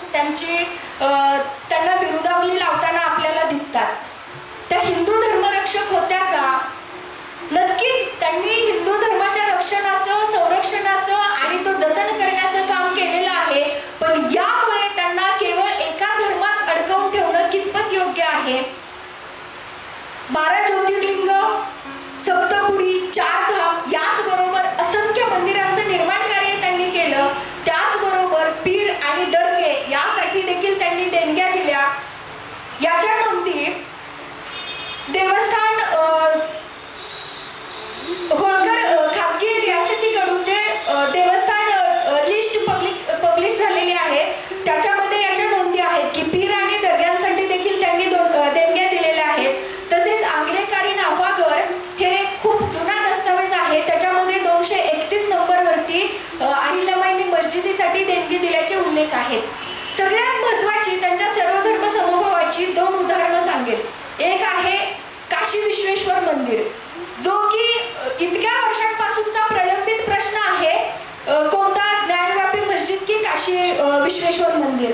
त्यांना बिरुदावली लावताना आपल्याला दिसतात. त्या हिंदू धर्मरक्षक होत्या का? नक्कीच त्यांनी हिंदू धर्माच्या रक्षणाचं, संरक्षणाचं आणि तो जतन करण्याचं काम केलेलं आहे. पण यामुळे त्यांना केवळ एका धर्मात अडकवून ठेवणं कितपत योग्य आहे? 12 ज्योतिर्लिंग, सप्तपुरी, 4 धाम याचबरोबर असंख्य मंदिरांचं निर्माण कार्य त्यांनी केलं. त्याचबरोबर पीर आणि दर्गे यासाठी देखील त्यांनी देणग्या दिल्या. याच्या नोंदी देवस्थान होळकर खाजगी रियासतीकडून जे देवस्थान लिस्ट पब्लिश झालेली आहे त्याच्यामध्ये याच्या नोंदी आहेत की पीर आणि दर्ग्यांसाठी देखील त्यांनी देणग्या दिलेल्या आहेत. तसेच आंग्रेकारी नावागर हे खूप जुना दस्तावेज आहे. त्याच्यामध्ये 231 नंबरवरती अहिल्याबाईंनी मस्जिदीसाठी देणगी दिल्याचे उल्लेख आहेत. सगळ्यात महत्वाची त्यांच्या सर्वधर्म समभावाची 2 उदाहरणं सांगेल. एक आहे काशी विश्वेश्वर मंदिर, जो की इतक्या वर्षांपासूनचा प्रलंबित प्रश्न आहे. कोणता, ज्ञानव्यापी मस्जिद की काशी विश्वेश्वर मंदिर?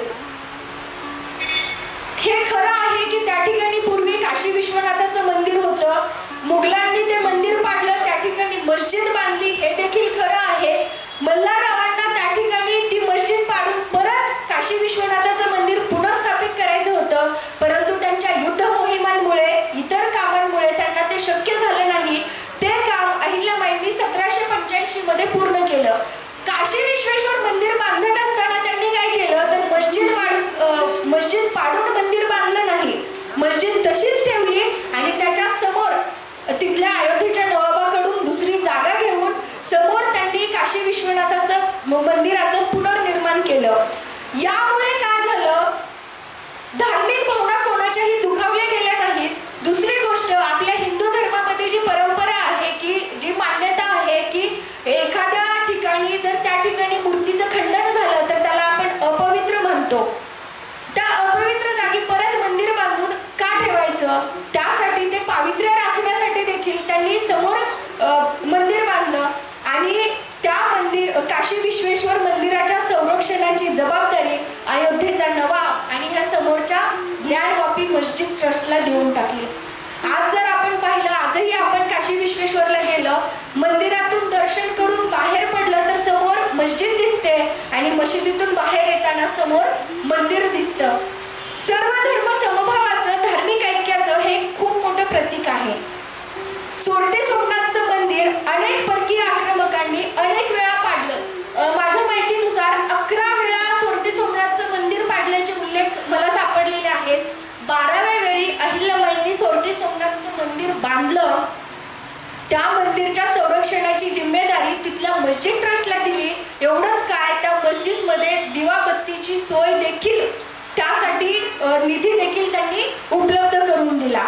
हे खरं आहे की त्या ठिकाणी पूर्वी काशी विश्वनाथाचं मंदिर होतं. मुघलांनी ते मंदिर पाडलं, त्या ठिकाणी मस्जिद बांधली, हे देखील खरं आहे. मल्हाररावांना त्या ठिकाणी ती मस्जिद पाडून परत काशी विश्वनाथाचं मंदिर पुनर्स्थापित करायचं होतं. परंतु त्यांच्या युद्ध मोहिमांमुळे, इतर कामांमुळे त्यांना ते शक्य झालं नाही. ते काम अहिल्याबाईंनी 1785 मध्ये पूर्ण केलं. काशी विश्वेश्वर मंदिर बांधत असताना त्यांनी काय केलं तर मस्जिद पाडून मंदिर बांधलं नाही. मस्जिद तशीच ठेवली आणि त्याच्या समोर तिथल्या अयोध्येच्या नवाबाकडून दुसरी जागा घेऊन समोर त्यांनी काशी विश्वनाथाचं मंदिराचं पुनर्निर्माण केलं. यामुळे काय झालं, धार्मिक भावना कोणाच्याही दुखावल्या गेल्या नाहीत. दुसरी गोष्ट, आपल्या हिंदू धर्मामध्ये जी परंपरा आहे की जी मान्यता आहे की एखाद्या ठिकाणी जर त्या ठिकाणी मूर्तीचं खंडन झालं तर त्याला आपण अपवित्र म्हणतो. त्या अपवित्र जागी परत मंदिर बांधून का ठेवायचं? त्यासाठी ते पावित्र्य राखण्यासाठी देखील त्यांनी समोर मंदिर बांधलं आणि त्या काशी विश्वेश्वर मंदिराच्या संरक्षणाची जबाबदारी अयोध्येचा नवाब आणि ह्या समोरच्या ज्ञानवापी मस्जिद ट्रस्टला देऊन टाकली. आज जर आपण पाहिलं, आजही आपण काशी विश्वेश्वरला गेलं, मंदिरातून दर्शन करून बाहेर पडलं तर समोर मस्जिद दिसते आणि मशिदीतून बाहेर येताना समोर मंदिर दिसतं. सर्व धर्म समभावाचं, धार्मिक ऐक्याचं हे खूप मोठं प्रतीक आहे. सोरटे सोमनाथचं मंदिर अनेक परकीय आक्रमकांनी अनेक वेळा पाडलं. माझ्या माहितीनुसार 11 वेळा सोरटे सोमनाथचं मंदिर पाडल्याचे उल्लेख मला सापडलेले आहेत. 12व्या वेळी अहिल्याबाईंनी सोरटे सोमनाथचं मंदिर बांधलं. त्या मंदिरच्या संरक्षणाची जिम्मेदारी तिथल्या मस्जिद ट्रस्टला दिली. एवढंच काय, त्या मस्जिदमध्ये दिवाबत्तीची सोय देखील, त्यासाठी निधी देखील त्यांनी उपलब्ध करून दिला.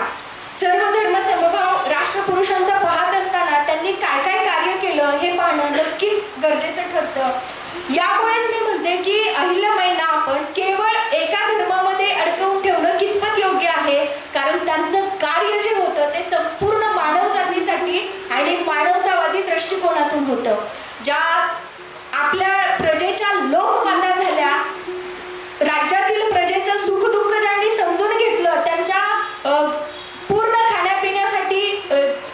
सर्व धर्म समभाव राष्ट्रपुरुषांचा पाहत असताना त्यांनी काय काय कार्य केलं हे पाहणं नक्कीच गरजेचं ठरतं. यामुळेच मी म्हणते की अहिल्याबाईंना आपण केवळ एका धर्मामध्ये अडकवून ठेवणं कितपत योग्य आहे, कारण त्यांचं कार्य जे होतं ते संपूर्ण मानवजातीसाठी आणि मानवतावादी दृष्टिकोनातून होतं. ज्या आपल्या प्रजेच्या लोकमाता झाल्या, राज्यातील प्रजेचं सुखदुःख ज्यांनी समजून घेतलं, त्यांच्या पूर्ण खाण्यापिण्यासाठी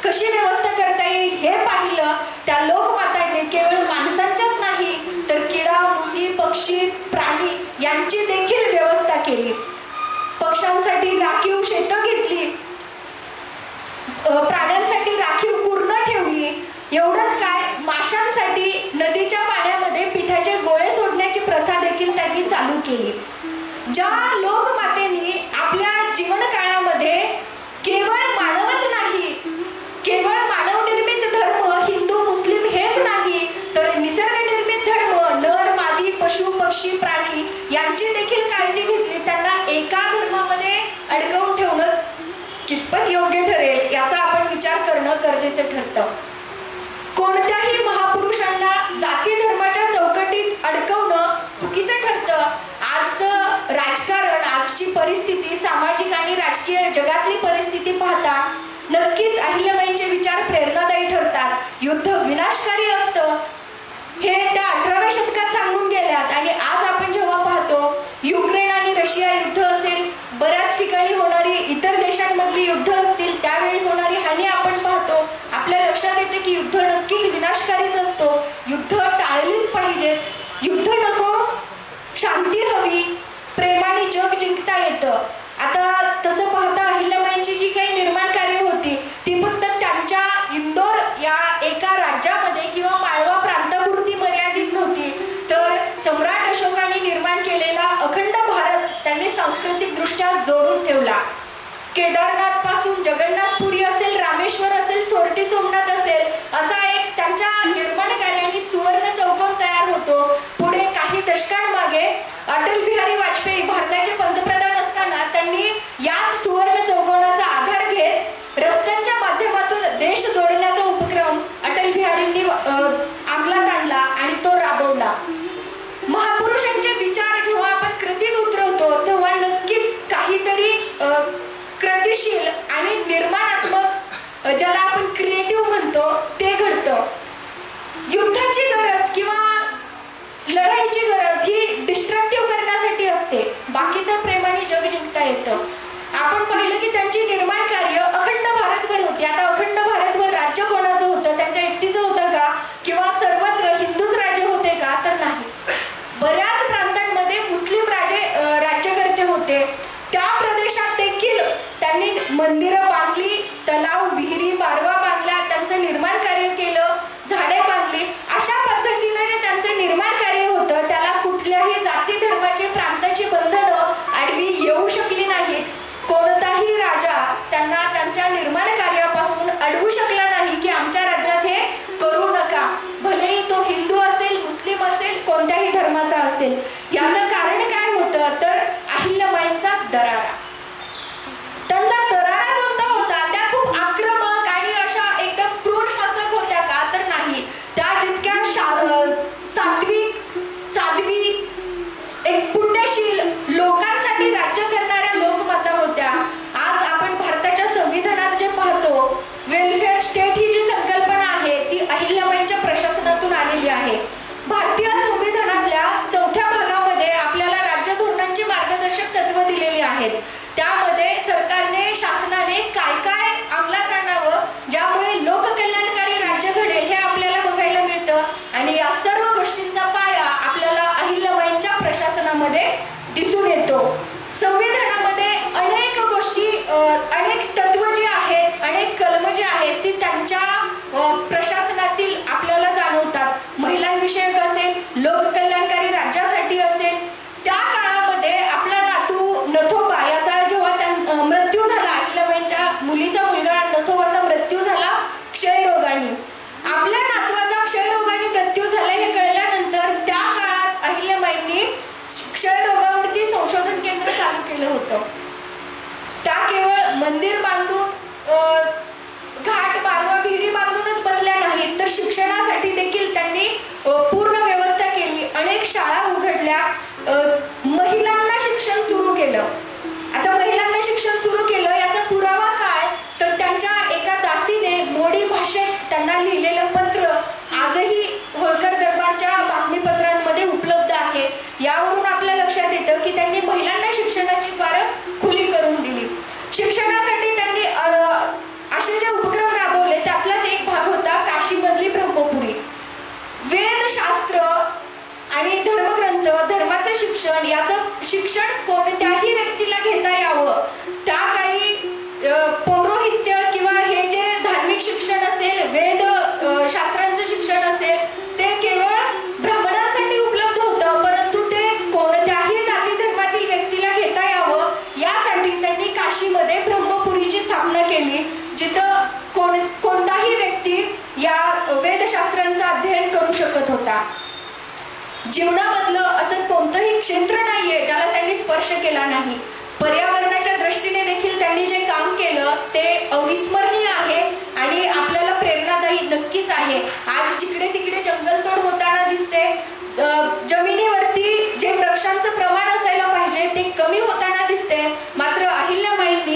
कशी व्यवस्था करता येईल हे पाहिलं, त्या लोकमातांनी केवळ माणसांच्याच नाही तर किडा, मुंगी, पक्षी, प्राणी यांची देखील व्यवस्था केली. पक्ष्यांसाठी राखीव शेतं घेतली, प्राण्यांसाठी राखीव कुरणं ठेवली. एवढंच काय, माशांसाठी नदीच्या पाण्यामध्ये पिठाचे गोळे सोडण्याची प्रथा देखील त्यांनी चालू केली. ज्या लोकमातेनी आपल्या जीवन काळामध्ये केवळ मानवच नाही, केवळ मानव निर्मित धर्म हिंदू मुस्लिम हेच नाही तर निसर्ग निर्मित धर्म नर मादी पशु पक्षी प्राणी यांची देखील काळजी घेतली. त्यांना एका धर्मामध्ये अडकवून ठेवणं कितपत योग्य ठरेल याचा आपण विचार करणं गरजेचं ठरतं. कोणत्याही महापुरुषांना जाती धर्माच्या चौकटीत अडकवणं चुकीचं ठरतं. आजचं राजकारण, आजची परिस्थिती सामाजिक आणि आणि राजकीय जगातली परिस्थिती पाहता नक्कीच अहिल्याबाईंचे विचार प्रेरणादायी ठरतात. युद्ध विनाशकारी असतं हे त्या 18व्या शतकात सांगून गेल्यात आणि आज आपण जेव्हा पाहतो युक्रेन आणि रशिया युद्ध असेल, बऱ्याच ठिकाणी होणारी इतर देशांमधली युद्ध असतील, त्यावेळी होणारी हानी आपण पाहतो, आपल्या लक्षात येते की युद्ध नक्कीच विनाशकारीच असतो. युद्ध टाळलीच पाहिजेत. युद्ध नको, शांती हवी, प्रेमाने जग जिंकता येतं. आता तसं पाहता अहिल्याबाईंची जी काही निर्माण कार्य होती ती फक्त त्यांच्या इंदोर या एका राज्यामध्ये किंवा माळवा प्रांतापुरती मर्यादित नव्हती, तर सम्राट अशोकाने निर्माण केलेला अखंड भारत त्यांनी सांस्कृतिक दृष्ट्या जोडून ठेवला. केदारनाथ पासून जगन्नाथपुरी असेल, रामेश्वर असेल, सोरटी सोमनाथ असेल, असा एक त्यांच्या निर्माण कार्याने सुवर्ण चौकोन तयार होतो. पुढे काही दशकांमागे अटल बिहारी वाजपेयी भारताचे पंतप्रधान असताना त्यांनी याच सुवर्ण चौकोनाचा आधार घेत रस्त्यांच्या माध्यमातून देश जोडण्याचा उपक्रम अटल बिहारींनी अंमलात आणला आणि तो राबवला. महापुरुषांचे विचार जेव्हा आपण कृतीत उतरवतो तेव्हा नक्कीच काहीतरी कृतिशील आणि निर्माणात्मक, ज्याला आपण क्रिएटिव्ह म्हणतो, ते घडतं. युद्धाची गरज किंवा लढाईची गरज ही डिस्ट्रक्टिव्ह करण्यासाठी असते, बाकी तर प्रेमाने जग जिंकता येतं. आपण पाहिलं की त्यांची निर्माण कार्य अखंड भारतभर होती. आता अखंड भारतभर राज्य कोणाचं होतं? त्यांच्या एकटीचं होतं का? किंवा सर्वत्र हिंदूच राज्य होते का? तर नाही. बऱ्याच प्रांतांमध्ये मुस्लिम राज्यकर्ते होते. त्या प्रदेशात देखील त्यांनी मंदिरं बांधली, तलाव, विहिरी, बारवा बांधल्या, त्यांचं निर्माण कार्य केलं, झाडे बांधली. अशा पद्धतीने जे त्यांचं निर्माण कार्य होतं त्याला कुठल्याही जाती धर्माची, प्रांताची बंधनं आडवी येऊ शकली नाहीत. कोणताही राजा त्यांना त्यांच्या निर्माण कार्यापासून अडवू शकला नाही की आमच्या राज्यात हे करू नका, भलेही तो हिंदू असेल, मुस्लिम असेल, कोणत्याही धर्माचा असेल. याचं कारण काय होतं तर अहिल्याबाईंचा दरारा. त्यांचा दरारा कोणता होता? त्या खूप आक्रमक आणि अशा एकदम क्रूर शासक होत्या का? तर नाही. त्या जितक्या साध्वी, एक पुण्यशील, लोकांसाठी राज्य करणाऱ्या लोकमाता होत्या. आज आपण भारताच्या संविधानात जे पाहतो, वेलफेअर स्टेट ही जी संकल्पना आहे ती अहिल्याबाईंच्या प्रशासनातून आलेली आहे. भारतीय संविधानातल्या 4थ्या भागामध्ये आपल्याला राज्य धोरणांची मार्गदर्शक तत्व दिलेली आहेत. त्यामध्ये सरकारने, शासनाने काय काय अंमलात आणावं ज्यामुळे लोककल्याणकारी राज्य घडेल हे आपल्याला बघायला मिळतं. आणि या सर्व गोष्टींचा पाया आपल्याला अहिल्याबाईंच्या प्रशासनामध्ये दिसून येतो. संविधानामध्ये अनेक गोष्टी, अनेक तत्व जी आहेत, अनेक कलम जी आहेत ती त्यांच्या प्रशासनातील आपल्याला जाणवतात. महिलांविषयक असेल, लोककल्याणकारी राज्यासाठी असेल. त्या काळामध्ये आपला नातू नथोबा याचा जेव्हा मृत्यू झाला, अहिल्याबाईंच्या मुलीचा मुलगा नथोबाचा मृत्यू झाला क्षयरोगाने. आपल्या नातवाचा क्षयरोगाने मृत्यू झाला हे कळल्यानंतर त्या काळात अहिल्याबाईंनी क्षयरोगावरती संशोधन केंद्र चालू केलं होतं. त्या केवळ मंदिर बांधून, घाट, बारवा, विहिरी बांधूनच बसल्या नाहीत, तर शिक्षणासाठी देखील त्यांनी पूर्ण व्यवस्था केली. अनेक शाळा उघडल्या, महिलांना शिक्षण सुरू केलं. आता महिलांना शिक्षण सुरू केलं याचा पुरावा काय तर त्यांच्या एका दासीने मोडी भाषेत त्यांना लिहिलेलं पत्र आजही होळकर दरबारच्या बातमीपत्रांमध्ये उपलब्ध आहे. यावरून आपल्या लक्षात येतं की त्यांनी महिलांना शिक्षणाची द्वारं खुली करून दिली. शिक्षणासाठी त्यांनी असे जे उपक्रम राबवले त्यातलाच एक भाग होता काशीमधली ब्रह्मपुरी. वेदशास्त्र आणि धर्मग्रंथ, धर्माचं शिक्षण, याचं शिक्षण कोणत्याही व्यक्तीला घेता यावं. त्या काळी पौरोहित्य किंवा हे जे धार्मिक शिक्षण असेल, वेद शास्त्रांचं शिक्षण असेल, ते केवळ ब्राह्मणांसाठी उपलब्ध होतं, परंतु ते कोणत्याही जाती धर्मातील व्यक्तीला घेता यावं यासाठी त्यांनी काशीमध्ये ब्रह्मपुरीची स्थापना केली, जिथं कोणताही व्यक्ती या वेदशास्त्रांचं अध्ययन करू शकत होता. जीवनामधलं असं कोणतंही क्षेत्र नाहीये ज्याला त्यांनी स्पर्श केला नाही. पर्यावरणाच्या दृष्टीने देखील त्यांनी जे काम केलं ते अविस्मरणीय आहे आणि आपल्याला प्रेरणादायी नक्कीच आहे. आज जिकडे तिकडे जंगलतोड होताना दिसते, जमिनीवरती जे वृक्षांचं प्रमाण असायला पाहिजे ते कमी होताना दिसते, मात्र अहिल्याबाईंनी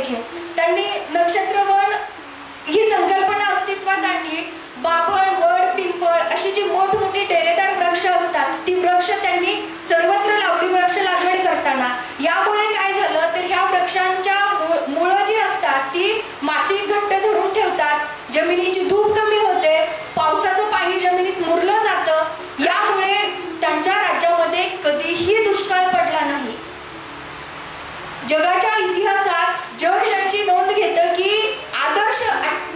पाहिजे. त्यांनी नक्षत्रवन ही संकल्पना अस्तित्वात आणली. बाभळ, वड, पिंपळ अशी जी मोठमोठी डेरेदार वृक्ष असतात ती वृक्ष त्यांनी सर्वत्र लावली वृक्ष लागवड करताना. यामुळे काय झालं तर ह्या वृक्षांच्या मुळं जी असतात ती माती घट्ट धरून ठेवतात, जमिनीची धूप कमी होते, पावसाचं पाणी जमिनीत मुरलं जातं. यामुळे त्यांच्या राज्यामध्ये कधीही दुष्काळ पडला नाही. जगाच्या इतिहासात जग यांची नोंद घेतं की आदर्श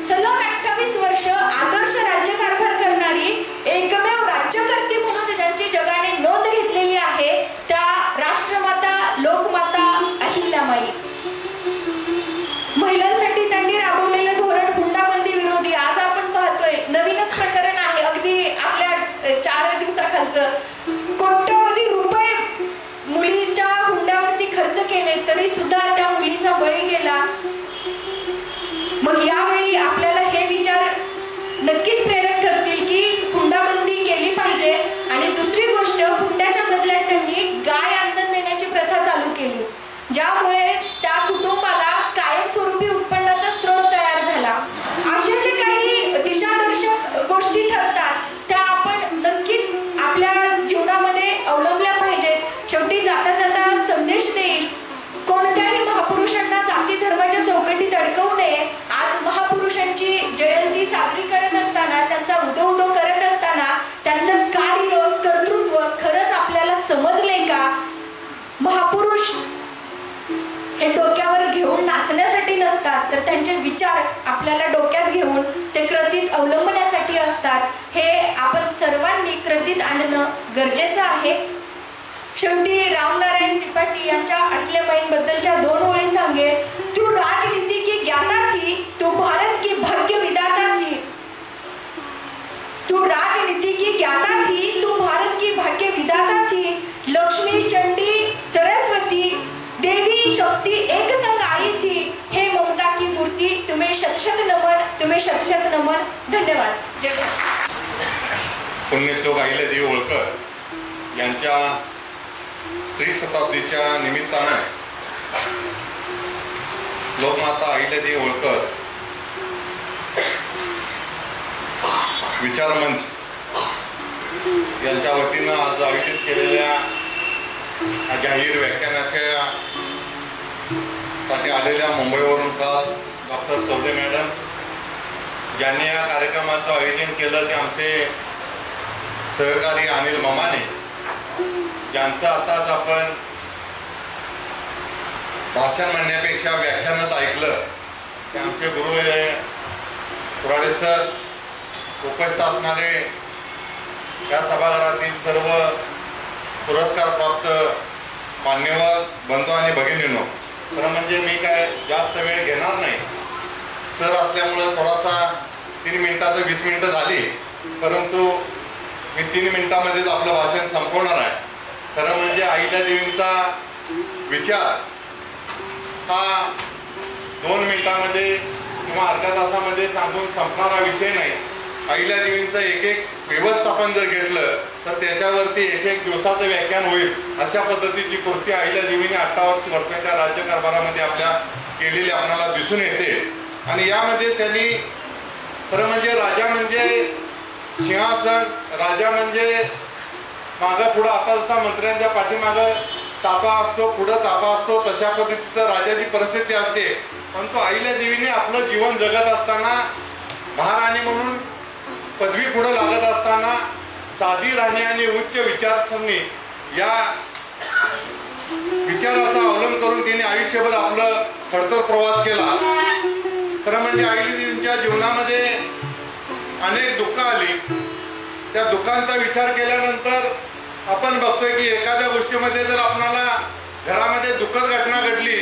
सलग 28 वर्ष आदर्श राज्यकारभार करणारी एकमेव राज्यकर्ती म्हणून ज्यांची जगाने नोंद घेतलेली आहे त्या राष्ट्रमाता लोकमाता अहिल्याबाई. महिलांसाठी त्यांनी राबवलेलं धोरण हुंडाबंदी विरोधी आज आपण पाहतोय नवीनच प्रकरण आहे. अगदी आपल्या 4 दिवसाखालचं कोट्यवधी रुपये मुलीच्या हुंड्यावरती खर्च केले तरी सुद्धा त्या मुलीचा बळी गेला. मग यावेळी आपल्याला हे विचार नक्कीच प्रेरक करतील की हुंडाबंदी केली पाहिजे. आणि दुसरी गोष्ट, हुंड्याच्या बदल्यात त्यांनी गाय अंधन देण्याची प्रथा चालू केली, ज्यामुळे त्या कुटुंबाला कायमस्वरूपी उत्पन्नाचा स्रोत तयार झाला. अशा जे काही दिशादर्शक गोष्टी ठरतात त्या आपण नक्कीच आपल्या जीवनामध्ये अवलंबल्या पाहिजेत. शेवटी जाता जाता संदेश देईल, कोणत्याही महापुरुषांना जाती धर्माच्या चौकटीत अडकवू नये. आज महापुरुषांची जयंती साजरी करत असताना, त्यांचा उदो करत असताना त्यांचं कार्य कर्तृत्व खरंच आपल्याला समजले का? महापुरुष हे डोक्यावर घेऊन नाचण्यासाठी नसतात, तर त्यांचे विचार आपल्याला डोक्यात घेऊन ते कृतीत अवलंबण्यासाठी असतात. हे आपण सर्वांनी कृतीत आणणं गरजेचं आहे. शेवटी रामनारायण त्रिपाठी यांच्या अहिल्याबाईंबद्दलच्या 2 ओळी सांगेल. तू राजनीति की ज्ञाता थी, तू भारत की भाग्य विधाता थी. तू राजनीति की ज्ञाता थी, तू भारत की भाग्य विधाता थी. लक्ष्मी, चंडी, सरस्वती, देवी, शक्ती एक संग आई थी. हे ममता की मूर्ती, तुम्हें शतशत नमन, तुम्हें शतशत नमन. धन्यवाद. जय पुण्यश्लोक अहिल्यादेवी होळकर यांच्या त्रिशताब्दीच्या निमित्तानं लोकमाता अहिल्यादेवी होळकर विचार मंच यांच्या वतीनं आज आयोजित केलेल्या जाहीर व्याख्यानाच्या साठी आलेल्या मुंबईवरून खास डॉक्टर चौधरी मॅडम ज्यांनी या कार्यक्रमाचं आयोजन केलं ते आमचे सहकारी अनिल मामाने, ज्यांचं आताच आपण भाषण म्हणण्यापेक्षा व्याख्यानच ऐकलं, ते आमचे गुरु कुराडे सर, उपस्थित असणारे या सभागृहातील सर्व पुरस्कार प्राप्त मान्यवर बंधू आणि भगिनींनो. खरं म्हणजे मी काय जास्त वेळ घेणार नाही, सर असल्यामुळं थोडासा 3 मिनिटाचं 20 मिनिटं झाली, परंतु मी 3 मिनिटामध्येच आपलं भाषण संपवणार आहे. खरं म्हणजे अहिल्यादेवींचा विचार हा 2 मिनिटामध्ये किंवा अर्ध्या तासामध्ये सांगून संपणारा विषय नाही. अहिल्यादेवींचं एक व्यवस्थापन जर घेतलं तर त्याच्यावरती एक दिवसाचं व्याख्यान होईल, अशा पद्धतीची कृती अहिल्यादेवीने 28 वर्षाच्या राज्यकारभारामध्ये आपल्या केलेली आपल्याला दिसून येते. आणि यामध्ये त्यांनी खरं म्हणजे राजा म्हणजे सिंहासन, राजा म्हणजे मागं पुढं, आता जसा मंत्र्यांच्या पाठीमागं तापा असतो, पुढं तापा असतो, तशा पद्धतीचं राजाची परिस्थिती असते. परंतु अहिल्यादेवीने आपलं जीवन जगत असताना, महाराणी म्हणून पदवी पुढे लागत असताना साधी राहणी आणि उच्च विचारसरणी या विचाराचा अवलंब करून तिने आयुष्यभर आपलं खडतर प्रवास केला. खरं म्हणजे अहिल्यादेवींच्या जीवनामध्ये अनेक दुःख आली. त्या दुःखांचा विचार केल्यानंतर आपण बघतोय की एखाद्या गोष्टीमध्ये जर आपल्याला घरामध्ये दुःखद घटना घडली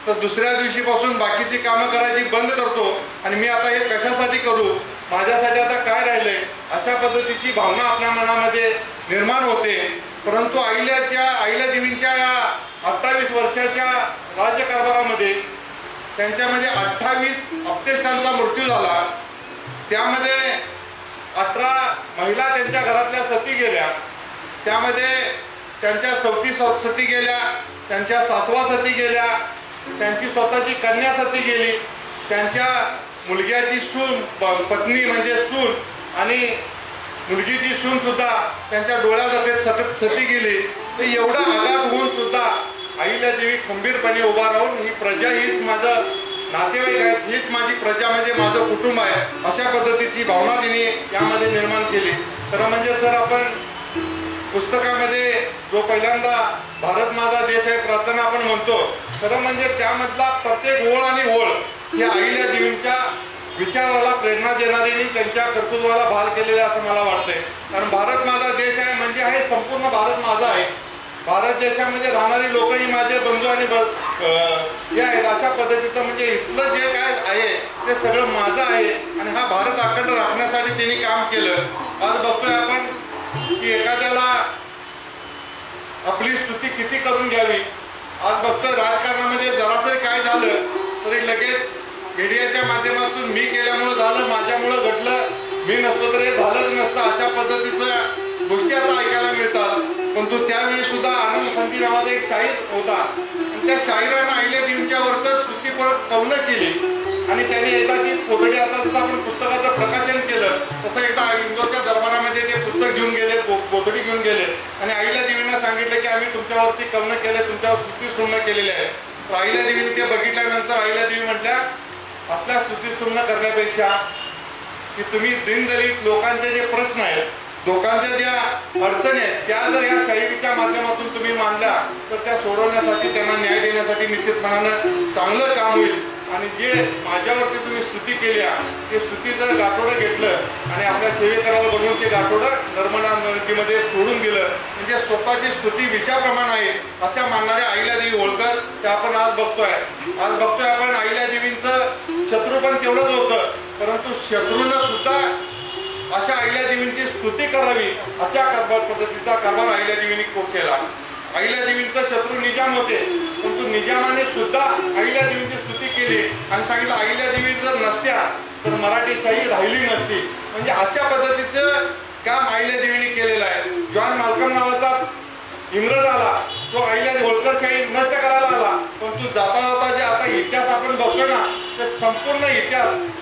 तर दुसऱ्या दिवशीपासून बाकीची कामं करायची बंद करतो आणि मी आता हे कशासाठी करू, माझ्यासाठी आता काय राहिलंय, अशा पद्धतीची भावना आपल्या मनामध्ये निर्माण होते. परंतु अहिल्यादेवींच्या या 28 वर्षाच्या राज्यकारभारामध्ये त्यांच्यामध्ये 28 अपतेष्टांचा मृत्यू झाला. त्यामध्ये 18 महिला त्यांच्या घरातल्या सती गेल्या, त्यामध्ये त्यांच्या 34 सती गेल्या, त्यांच्या सासवा सती गेल्या, त्यांची स्वतःची कन्या सती गेली, त्यांच्या मुलग्याची सून पत्नी म्हणजे सून आणि मुलगीची सून सुद्धा त्यांच्या डोळ्यात सती गेली. तर एवढा आघात होऊन सुद्धा अहिल्यादेवी खंबीरपणे उभा राहून ही प्रजा हीच माझं नातेवाईक आहेत, हीच माझी प्रजा म्हणजे माझं कुटुंब आहे, अशा पद्धतीची भावना तिने यामध्ये निर्माण केली. खरं म्हणजे सर आपण पुस्तकामध्ये जो पहिल्यांदा भारत माझा देश आहे प्रार्थना आपण म्हणतो, खरं म्हणजे त्यामधला प्रत्येक ओळ आणि ओळ ही अहिल्यादेवींच्या विचाराला प्रेरणा देणारी आणि त्यांच्या कर्तृत्वाला भार केलेला असं मला वाटतंय. कारण भारत माझा देश आहे म्हणजे आहे संपूर्ण भारत माझा आहे. भारत देशामध्ये राहणारी लोकही माझे बंधू आणि हे आहेत. अशा पद्धतीचं म्हणजे इथलं जे काय आहे ते सगळं माझं आहे आणि हा भारत अखंड राखण्यासाठी त्यांनी काम केलं. आज बघतोय आपण की एखाद्याला आपली स्तुती किती करून घ्यावी. आज बघतोय राजकारणामध्ये जरासरी काय झालं तरी लगेच मीडियाच्या माध्यमातून मी केल्यामुळं झालं, माझ्यामुळं घडलं, मी नसतो तर हे झालंच नसतं, अशा पद्धतीच्या गोष्टी आता ऐकायला मिळतात. परंतु त्यावेळी सुद्धा आनंद खंती नावाचा एक शाहीर होता आणि त्या शाहिरानं अहिल्यादेवींच्या वरती स्तुती परत कवनं केली आणि त्याने एकदा ती कोठडी, आता जसं आपण पुस्तकाचं प्रकाशन केलं तसं एकदा इंदोरच्या दरबारामध्ये ते पुस्तक घेऊन गेले, कोठडी घेऊन गेले आणि अहिल्यादेवींना सांगितलं की आम्ही तुमच्यावरती कवनं केलं, तुमच्यावर स्तुतीस्तुम्न केलेली आहे. तर अहिल्यादेवीने ते बघितल्यानंतर अहिल्यादेवी म्हटल्या असल्या स्तुतीस्तुम्न करण्यापेक्षा की तुम्ही दीनदलित लोकांचे जे प्रश्न आहेत, लोकांच्या ज्या अडचणी आहेत त्या जर या शाहिरीच्या माध्यमातून तुम्ही मांडल्या तर त्या सोडवण्यासाठी, त्यांना न्याय देण्यासाठी निश्चितपणानं चांगलं काम होईल. आणि जे माझ्यावरती तुम्ही स्तुती केल्या ते स्तुतीचं गाठोडं घेतलं आणि आपल्या सेवेकराला बनवून ते गाठोडं नर्मदा नदीमध्ये सोडून दिलं. म्हणजे स्वतःची स्तुती विषयाप्रमाणे आहे अशा मानणाऱ्या अहिल्यादेवी होळकर त्या आपण आज बघतोय. आज बघतोय आपण अहिल्यादेवींचं शत्रू पण तेवढंच होतं, परंतु शत्रूनं सुद्धा अशा अहिल्यादेवींची स्तुती करावी अशा पद्धतीचा कारभार अहिल्यादेवींनी केला. अहिल्यादेवींचा शत्रू निजाम होते, परंतु निजामाने सुद्धा अहिल्यादेवींची स्तुती केली आणि सांगितलं अहिल्यादेवी जर नसत्या तर मराठीशाही राहिली नसती. म्हणजे अशा पद्धतीचं काम अहिल्यादेवींनी केलेलं आहे. जॉन माल्कम नावाचा इंग्रज आला, तो अहिल्यादेवी होळकरशाही नष्ट करायला आला, परंतु जाता जाता जे आता इतिहास आपण बघतो ना ते संपूर्ण इतिहास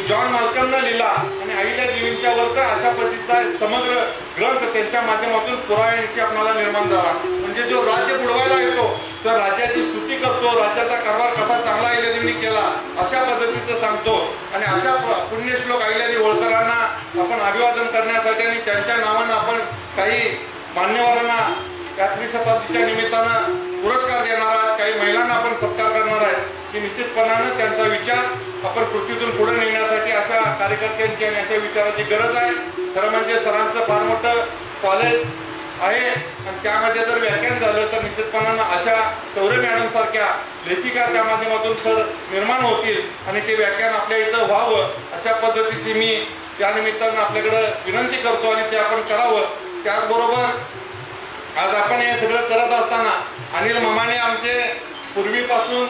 जॉन माल्कमनं लिहिला आणि अहिल्यादेवींच्या वर अशा पद्धतीचा समग्र ग्रंथ त्यांच्या माध्यमातून पुराव्यानिशी आपल्याला निर्माण झाला. म्हणजे जो राज्य बुडवायला येतो तर राज्याची स्तुती करतो, राज्याचा कारभार कसा चांगला अहिल्यादेवींनी केला अशा पद्धतीचं सांगतो. आणि अशा पुण्यश्लोक अहिल्यादेवी होळकरांना आपण अभिवादन करण्यासाठी आणि त्यांच्या नावानं आपण काही मान्यवरांना या त्रिशताब्दीच्या निमित्तानं पुरस्कार देणार आहात, काही महिलांना आपण सत्कार करणार आहे की निश्चितपणानं त्यांचा विचार आपण पृथ्वीतून पुढे नेण्यासाठी अशा कार्यकर्त्यांची आणि अशा विचाराची गरज आहे. खरं म्हणजे सरांचं फार मोठं कॉलेज आहे आणि त्यामध्ये जर व्याख्यान झालं तर निश्चितपणानं अशा सौर्य मॅडम सारख्या लेखिका त्या माध्यमातून सर निर्माण होतील आणि ते व्याख्यान आपल्या इथं व्हावं अशा पद्धतीची मी त्या निमित्तानं आपल्याकडं विनंती करतो आणि ते आपण करावं. त्याचबरोबर आज आपण हे सगळं करत असताना अनिल मामाने आमचे पूर्वीपासून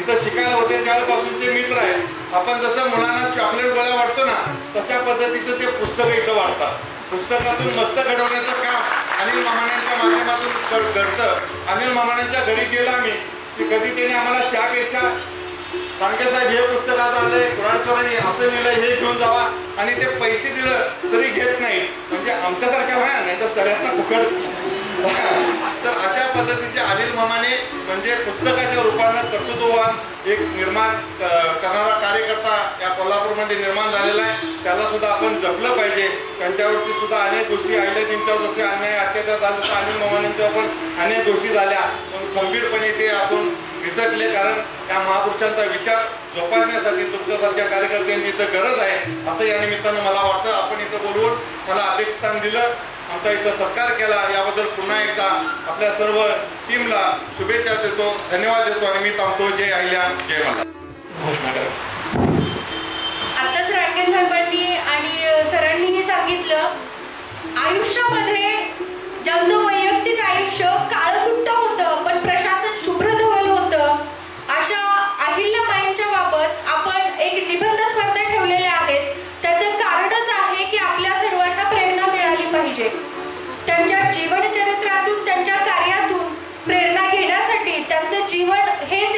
इथं शिकायला होते त्यावेळेपासूनचे मित्र आहेत. आपण जसं मुलांना चॉकलेट गोळ्या वाटतो ना तशा पद्धतीचं ते पुस्तकं इथं वाटतात. पुस्तकातून मस्त घडवण्याचं काम अनिल मामाण्यांच्या माध्यमातून घडतं. अनिल मामाण्यांच्या घरी गेला मी की कधी त्याने आम्हाला चहापेक्षा कांडके साहेब हे पुस्तक आता आलंय, कुराडेश्वरांनी असं लिहिलं हे घेऊन जावा आणि ते पैसे दिलं तरी घेत नाही. म्हणजे आमच्यासारख्या व्हाया नाही तर सगळ्यांना फुकट. तर अशा पद्धतीचे अनिल मामाने म्हणजे पुस्तकाच्या रूपानं कर्तृत्ववान एक निर्माण करणारा कार्यकर्ता या कोल्हापूरमध्ये निर्माण झालेला आहे. त्याला सुद्धा आपण जपलं पाहिजे. त्यांच्यावरती सुद्धा अनेक गोष्टी अहिल्यादेवींच्यावर जसे अन्याय अत्याचार झाले तसं अनिल मामांच्यावर पण अनेक गोष्टी झाल्या, पण खंबीरपणे ते आपण विसरले. कारण त्या महापुरुषांचा विचार जोपासण्यासाठी तुमच्यासारख्या कार्यकर्त्यांची इथं गरज आहे असं या निमित्तानं मला वाटतं. आपण इथं बोलवून मला अध्यक्षस्थान दिलं, आमचा इथं सत्कार केला, याबद्दल पुन्हा एकदा आपल्या सर्व टीमला शुभेच्छा देतो, धन्यवाद देतो आणि मी थांबतो. जय अहिल्या, जय मला. घोषणा करा. आताच रांडगे साहेबांनी आणि सरांनीही सांगितलं आयुष्यामध्ये ज्यांचं वैयक्तिक आयुष्य काळकुट्ट होतं पण प्रशासन शुभ्रधवल होतं अशा अहिल्याबाईंच्या बाबत आपण एक निबंध स्पर्धा ठेवलेल्या आहेत. त्याचं कारणच आहे की आपल्या सर्वांना प्रेरणा मिळाली पाहिजे. त्यांच्या जीवन चरित्रातून त्यांच्या कार्यातून प्रेरणा घेण्यासाठी त्यांचं जीवन हेच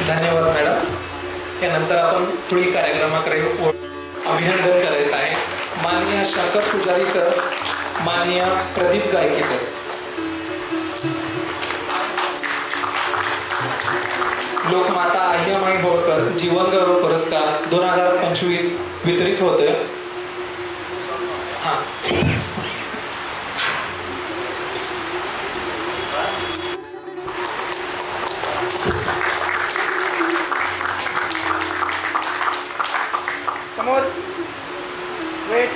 धन्यवाद मॅडम. त्यानंतर आपण पुढील कार्यक्रमाकडे अभिनंदन करायचं आहे. माननीय शंकर पुजारी सर, माननीय प्रदीप गायके सर. लोकमाता अहिल्याबाई होळकर जीवन गौरव पुरस्कार 2025 वितरित होतोय. हा, समोर वेट.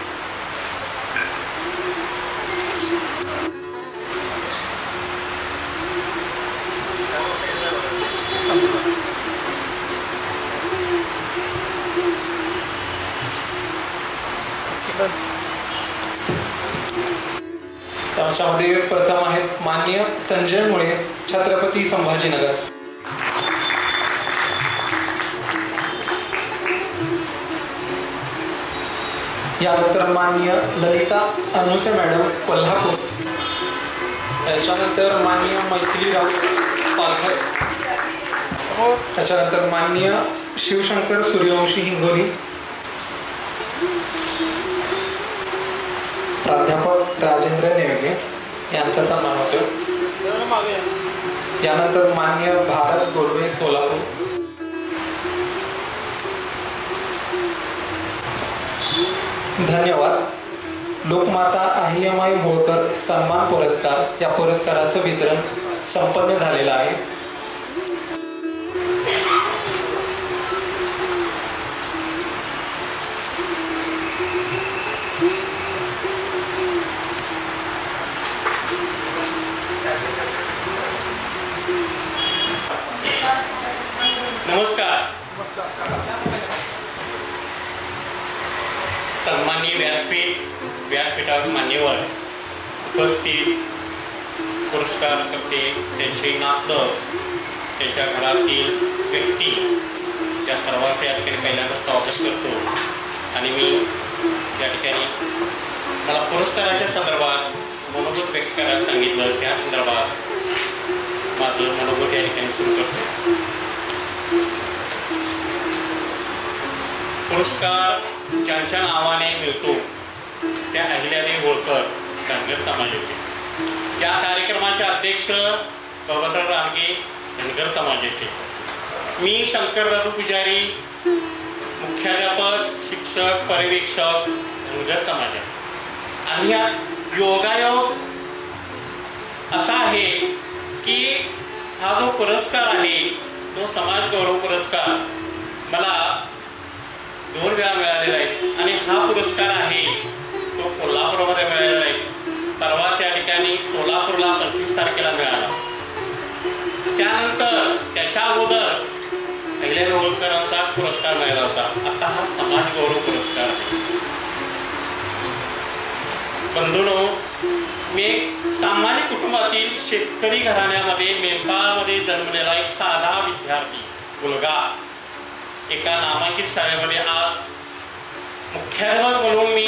त्याच्यामध्ये प्रथम आहेत माननीय संजय मुळे, छत्रपती संभाजीनगर. यानंतर माननीय ललिता अनुसे मॅडम, कोल्हापूर. त्याच्यानंतर माननीय मैथिली राऊत, पालघर. त्याच्यानंतर माननीय शिवशंकर सूर्यवंशी, हिंगोली. प्राध्यापक राजेंद्र नेवगे यांचा सन्मान होतो. यानंतर माननीय भारत गोडवे, सोलापूर. धन्यवाद. लोकमाता अहिल्याबाई होळकर सन्मान पुरस्कार, या पुरस्काराचं वितरण संपन्न झालेलं आहे. नमस्कार. सन्माननीय व्यासपीठावर मान्यवर उपस्थित, पुरस्कारकर्ते, त्यांचे नातं, त्यांच्या घरातील व्यक्ती, त्या सर्वांचे या ठिकाणी पहिल्यांदा स्वागत करतो. आणि मी या ठिकाणी मला पुरस्काराच्या संदर्भात मनोगत व्यक्त करायला सांगितलं, त्या संदर्भात माझं मनोगत या ठिकाणी सुरू करतो. पुरस्कार ज्यांच्या नावाने मिळतो त्या अहिल्यादेवी होळकर धनगर समाजाचे. या कार्यक्रमाचे अध्यक्ष गव्हर्नर रामगे, धनगर समाजाचे. मी शंकर दादू पुजारी, मुख्याध्यापक, शिक्षक, पर्यवेक्षक, धनगर समाजाचे. आणि या योगायोग असा आहे की हा जो पुरस्कार आहे तो समाज गौरव पुरस्कार मला 2 वेळा मिळालेला आहे. आणि हा पुरस्कार आहे तो कोल्हापूरमध्ये मिळालेला आहे. परवाच्या ठिकाणी सोलापूरला 25 तारखेला मिळाला. त्यानंतर त्याच्या अगोदर अहिल्यादेवी होळकरांचा पुरस्कार मिळाला होता. आता हा समाज गौरव पुरस्कार आहे. बंधूंनो, मी सामान्य कुटुंबातील शेतकरी घराण्यामध्ये मेंढपाळमध्ये जन्मलेला एक साधा विद्यार्थी मुलगा एका नामांकित शाळेमध्ये आज मुख्याध्यापक म्हणून मी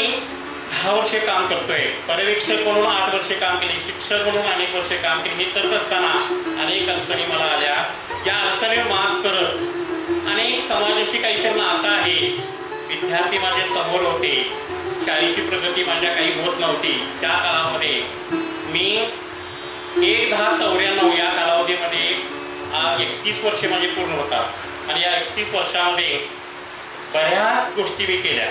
10 वर्षे काम करतोय. पर्यवेक्षक म्हणून 8 वर्षे काम केले. शिक्षक म्हणून अनेक वर्षे काम केले. हे करत असताना अनेक अडचणी मला आल्या. या अडचणीवर मात करत अनेक समाजाशी काहीतरी नातं आहे. विद्यार्थी माझ्या समोर होते. शाळेची प्रगती माझ्या काही होत नव्हती. त्या काळामध्ये मी 1/10/94 या कालावधीमध्ये 31 वर्षे माझे पूर्ण होतात. आणि या 31 वर्षामध्ये बऱ्याच गोष्टी मी केल्या.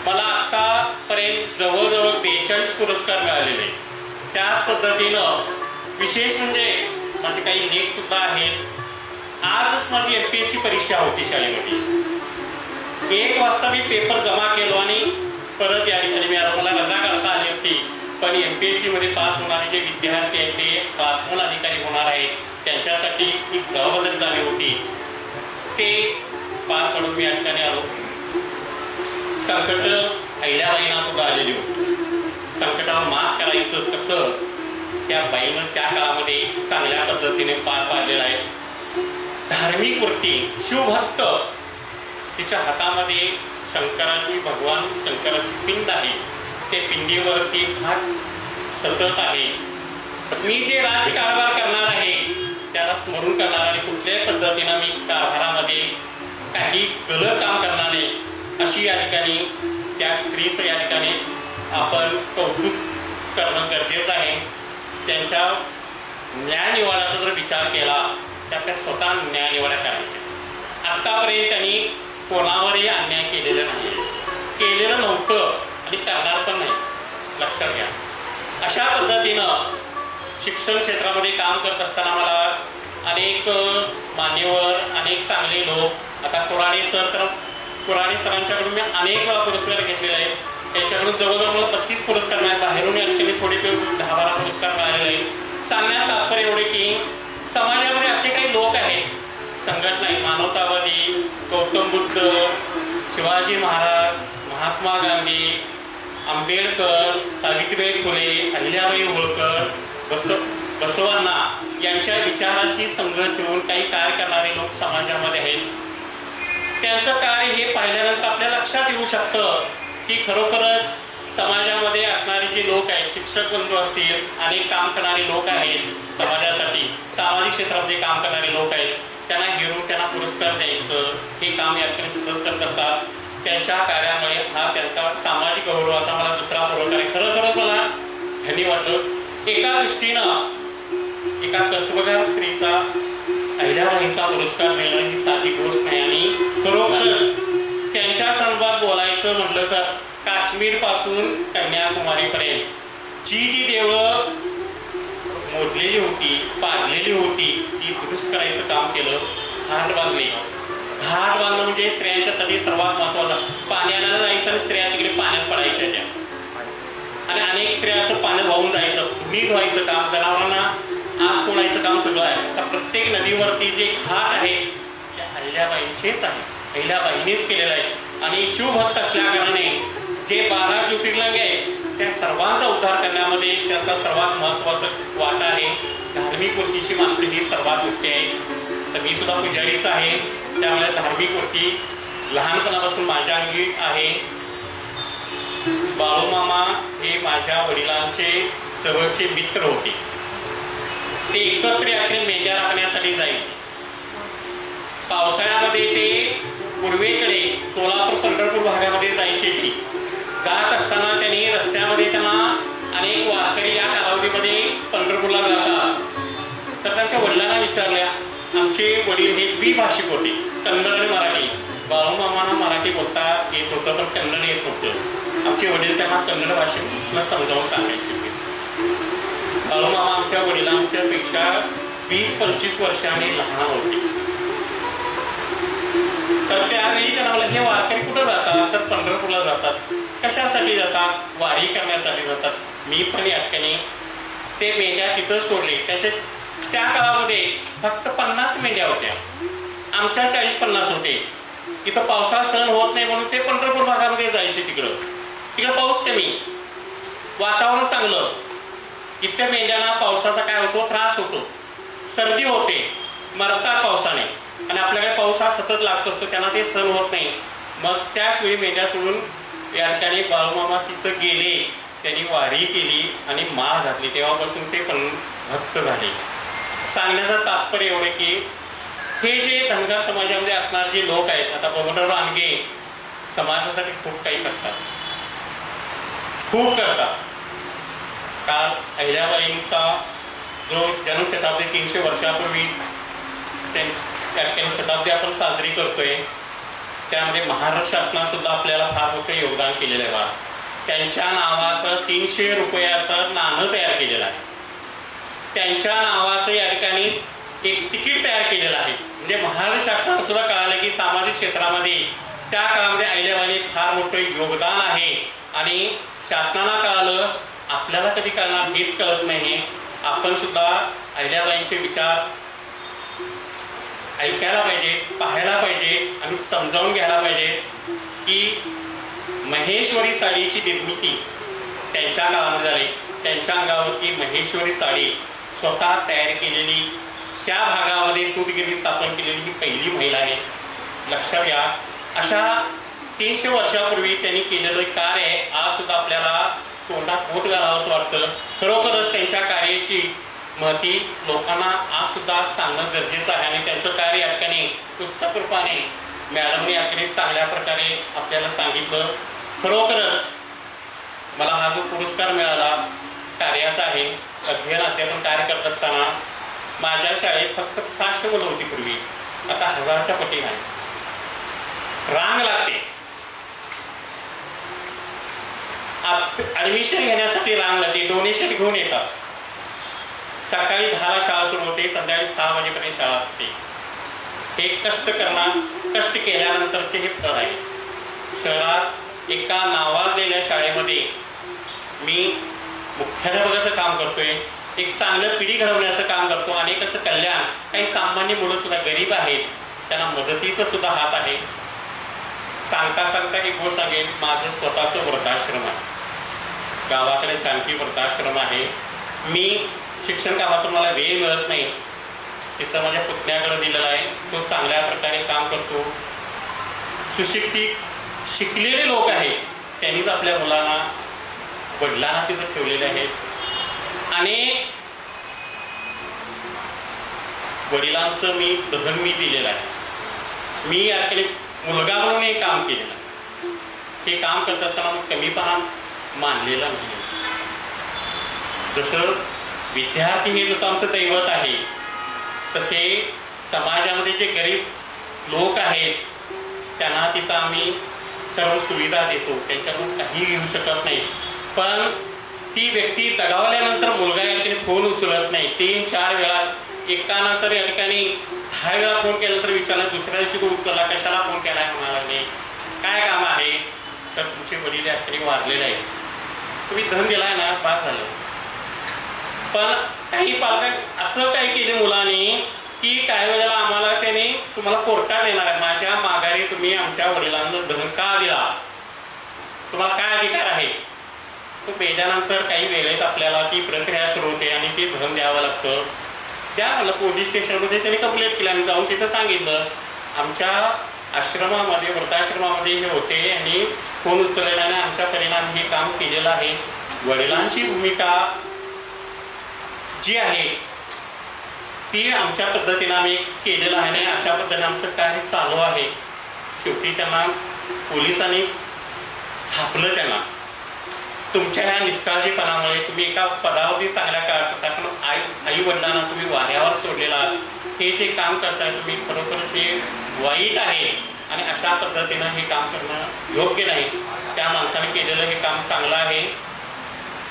मला आतापर्यंत जवळजवळ 42 पुरस्कार मिळालेले. त्याच पद्धतीनं विशेष म्हणजे माझे काही लेख सुद्धा आहेत. आजच माझी MPSC परीक्षा होती शाळेमध्ये. 1 वाजता मी पेपर जमा केलो आणि परत या ठिकाणी मी मला रजा करता आली असती. पण MPSC मध्ये पास होणारे जे विद्यार्थी आहेत ते पास अधिकारी होणार आहेत, त्यांच्यासाठी एक जबाबदारी झाली होती. ते पार पडून मी या ठिकाणी आलो. संकट अहिल्याबाईंना सुद्धा आलेली होती. संकटावर मात करायचं कसं त्या बाईनं त्या काळामध्ये चांगल्या पद्धतीने पार पाडलेलं आहे. धार्मिक वृत्ती, शिवभक्त, तिच्या हातामध्ये शंकराची, भगवान शंकराची पिंड आहे. ते पिंडीवरती हात सतत आहे. मी जे राज्यकारभार करणार आहे त्याला त्यांना स्मरून करणार आणि कुठल्याही पद्धतीनं मी कारभारामध्ये काही गलत काम करणार नाही अशी या ठिकाणी त्या स्त्रीचं या ठिकाणी आपण कौतुक करणं गरजेचं आहे. त्यांच्या न्याय निवाड्याचा जर विचार केला तर त्या स्वतः न्याय निवाड्या करायच्या. आत्तापर्यंत त्यांनी कोणावरही अन्याय केलेला नाही, केलेलं नव्हतं आणि करणार पण नाही, लक्षात घ्या. अशा पद्धतीनं शिक्षण क्षेत्रामध्ये काम करत असताना मला अनेक मान्यवर, अनेक चांगले लोक, आता कुराडे सरांच्याकडून मी अनेक वेळा पुरस्कार घेतलेले आहेत. त्यांच्याकडून जवळजवळ मला 32 पुरस्कार मिळाले, बाहेरून या ठिकाणी थोडे 10-12 पुरस्कार मिळालेले आहेत. सांगण्यात तात्पर्य एवढे की समाजामध्ये असे काही लोक आहेत, संघटना आहे, मानवतावादी, गौतम बुद्ध, शिवाजी महाराज, महात्मा गांधी, आंबेडकर, सावित्रीबाई फुले, अहिल्याबाई होळकर, बसवांना यांच्या विचाराशी संगत ठेवून काही कार्य करणारे लोक समाजामध्ये आहेत. त्यांचं कार्य हे पाहिल्यानंतर आपल्या लक्षात येऊ शकतं की खरोखरच समाजामध्ये असणारे जे लोक आहेत, शिक्षक बंधू असतील, अनेक काम करणारे लोक आहेत समाजासाठी, सामाजिक क्षेत्रामध्ये काम करणारे लोक आहेत, त्यांना घेऊन त्यांना पुरस्कार द्यायचं हे काम या ठिकाणी सतत करत असतात. त्यांच्या कार्यामुळे हा त्यांचा सामाजिक गौरवाचा मला दुसरा पुरस्कार आहे. खरोखरच मला ह्यांनी वाटलं एका दृष्टीनं एका कर्तबगार स्त्रीचा, अहिल्याबाईंचा पुरस्कार मिळणं ही साधी गोष्ट नाही. आणि खरोखरच त्यांच्या संदर्भात बोलायचं म्हटलं तर काश्मीर पासून कन्याकुमारीपर्यंत जी देवळं मोडलेली होती, पाडलेली होती, ती दुरुस्त करायचं काम केलं. घाट बांधणे म्हणजे स्त्रियांच्यासाठी सर्वात महत्वाचं. पाण्याला जायचं आणि स्त्रिया तिकडे पाण्यात पडायच्या त्या, आणि अनेक स्त्रिया असं पाण्यात वाहून जायचं, धुणी धुवायचं काम, जनावरांना आग सोडायचं काम सगळं आहे. तर प्रत्येक नदीवरती जे घाट आहे त्या अहिल्याबाईंचेच आहे, अहिल्याबाईंनीच केलेलं आहे. आणि शिवभक्त असल्या कारणाने जे 12 ज्योतिर्लिंग आहे त्या सर्वांचा उद्धार करण्यामध्ये त्यांचा सर्वात महत्वाचा वाटा आहे. धार्मिक वृत्तीची माणसं ही सर्वात मुख्य आहे. तर मी सुद्धा पुजारीच आहे, त्यामुळे धार्मिक वृत्ती लहानपणापासून माझ्या अंगी आहे. बाळूमामा हे माझ्या वडिलांचे जवळचे मित्र होते. ते एकत्र याकडे मेंढ्या राखण्यासाठी जायचे. पावसाळ्यामध्ये ते पूर्वेकडे सोलापूर पंढरपूर भागामध्ये जायचे. ती जात असताना त्यांनी रस्त्यामध्ये त्यांना अनेक वारकरी या कालावधीमध्ये पंढरपूरला जातात. तर त्यांच्या वडिलांना विचारल्या, आमचे वडील हे द्विभाषिक होते, कन्नड आणि मराठी. बाळूमामांना मराठी बोलता येत होतं पण कन्नड येत होतं. आमचे वडील त्यांना कन्नड भाषेला समजावून सांगायचे. बाळूमामा आमच्या वडिलांच्या पेक्षा 20-25 वर्षांनी लहान होते. तर त्यावेळी त्यांना म्हणलं, हे वारकरी कुठं जातात? तर पंढरपूरला जातात. कशासाठी जातात? वारी करण्यासाठी जातात. मी पण या ठिकाणी ते मेंढ्या तिथं सोडले. त्या काळामध्ये फक्त 50 मेंढ्या होत्या, आमच्या 40-50 होते. इथं पावसाळा सहन होत नाही म्हणून ते पंढरपूर भागामध्ये जायचे. तिकडं पाऊस कमी, वातावरण चांगलं. इथल्या मेंढ्यांना पावसाचा काय होतो? त्रास होतो, सर्दी होते, मरतात पावसाने. आणि आपल्याकडे पाऊस हा सतत लागत असतो, त्यांना ते सहन होत नाही. मग त्याच वेळी मेंढ्या सोडून या ठिकाणी बाळूमामा तिथं गेले, त्यांनी वारी केली आणि माळ घातली. तेव्हापासून ते पण भक्त झाले. सांगण्याचं तात्पर्य एवढं की हे जे धनगर समाजामध्ये असणारे जे लोक आहेत, आता बबनराव रानगे समाजासाठी खूप काही करतात, खूप करतात. काल अहिल्याबाईंचा जो जन्मशताब्दी 300 वर्षापूर्वी शताब्दी आपण साजरी करतोय, त्यामध्ये महाराष्ट्र शासनाने सुद्धा आपल्याला फार मोठं योगदान केलेलं आहे. त्यांच्या नावाचं 300 रुपयाचं नाणं तयार केलेलं आहे. त्यांच्या नावाचं या ठिकाणी एक तिकीट तयार केलेलं आहे. म्हणजे महाराष्ट्र शासनाला सुद्धा कळालं की सामाजिक क्षेत्रामध्ये त्या काळामध्ये अहिल्याबाईंनी फार मोठं योगदान आहे. आणि शासनाला कळालं, आपल्याला कधी कळणार हेच कळत नाही. आपण सुद्धा अहिल्याबाईंचे विचार ऐकायला पाहिजे, पाहायला पाहिजे आणि समजावून घ्यायला पाहिजे की महेश्वरी साडीची निर्मिती त्यांच्या काळामध्ये झाली. त्यांच्या अंगावरती महेश्वरी साडी स्वतः तयार केलेली, त्या भागामध्ये सूतगिरणी स्थापन केलेली ही पहिली महिला आहे. लक्षात घ्या, अशा 300 वर्षापूर्वी त्यांनी केलेलं कार्य आज सुद्धा आपल्याला तोंडात बोट घालावं असं वाटतं. खरोखरच त्यांच्या कार्याची महती लोकांना आज सुद्धा सांगणं गरजेचं आहे आणि त्यांचं कार्य या ठिकाणी पुस्तक रूपाने मॅडमने या ठिकाणी चांगल्या प्रकारे आपल्याला सांगितलं. खरोखरच मला हा जो पुरस्कार मिळाला कार्याचा आहे. अध्ययन अध्यापन कार्य करत असताना माझ्या शाळेत फक्त 600 मुलं होती पूर्वी, आता 1000च्या पटीने आहे. रांग लागते, ऍडमिशन घेण्यासाठी रांग लागते, डोनेशन घेऊन येतात. सकाळी 10ला शाळा सुरू होते, संध्याकाळी 6 वाजेपर्यंत शाळा असते. हे कष्ट करणार, कष्ट केल्यानंतरचे हे फळ आहे. शहरात एका नावाजलेल्या शाळेमध्ये मी मुख्याध्यापकाचं काम करतोय, एक चांगलं पिढी घडवण्याचं काम करतो, अनेकांचं कल्याण. काही सामान्य मुलं सुद्धा गरीब आहेत, त्यांना मदतीचा सुद्धा हात आहे. सांगता सांगता एक गोष्ट सांगेन, माझं स्वतःचं वृद्धाश्रम आहे. गावाकडे जानकी वृद्धाश्रम आहे. मी शिक्षण कामातून मला वेळ मिळत नाही, तिथं माझ्या पुतण्याकडे दिलेला आहे. तो चांगल्या प्रकारे काम करतो. सुशिक्षित शिकलेले लोक आहेत, त्यांनीच आपल्या मुलांना वडिलांना तिथं ठेवलेले आहेत. आणि वडिलांचं मी दहन मी दिलेलं आहे. मी याकडे मुलगा म्हणून हे काम केलेलं आहे. हे काम करत असताना मग कमीपणा मानलेला नाही. जसं विद्यार्थी हे जसं आमचं दैवत आहे, तसे समाजामध्ये जे गरीब लोक आहेत त्यांना तिथं आम्ही सर्व सुविधा देतो. त्यांच्याकडून काही घेऊ शकत नाही. पण ती व्यक्ती दगावल्यानंतर मुलगा या ठिकाणी फोन उचलत नाही. 3-4 वेळा, एकानंतर या ठिकाणी 10 वेळा फोन केल्यानंतर विचारलं, दुसऱ्या दिवशी तो उचलला, कशाला फोन केलाय म्हणाला नाही, काय काम आहे, तर तुमचे वडील या ठिकाणी वारलेले आहे, तुम्ही धन दिलाय ना, बाद झालं. पण काही पालक असं काही केले मुलांनी की काही वेळेला आम्हाला त्याने तुम्हाला कोर्टात येणार आहे, माझ्या माघारी तुम्ही आमच्या वडिलांना धन का दिला, तुम्हाला काय अधिकार आहे. तो पेल्यानंतर काही वेळेत आपल्याला ती प्रक्रिया सुरू होते आणि ते धन द्यावं लागतं. द्या मला पोलीस स्टेशनमध्ये त्यांनी कंप्लेंट केली. आम्ही जाऊन तिथं सांगितलं आमच्या आश्रमामध्ये, वृद्धाश्रमामध्ये हे होते आणि फोन उचललेला आणि आमच्या परिणाम हे काम केलेलं आहे. वडिलांची भूमिका जी आहे ती आमच्या पद्धतीने आम्ही केलेलं आहे आणि अशा पद्धतीने आमचं कार्य चालू आहे. शेवटी त्यांना पोलिसांनी झापलं. त्यांना तुमच्या ह्या निष्काळजीपणामुळे तुम्ही एका पदावरती चांगल्या काळात पण आई वडिलांना तुम्ही वाऱ्यावर सोडलेला हे जे काम करताय तुम्ही खरोखरच हे वाईट आहे आणि अशा पद्धतीनं हे काम करणं योग्य नाही. त्या माणसाने केलेलं हे काम चांगलं आहे.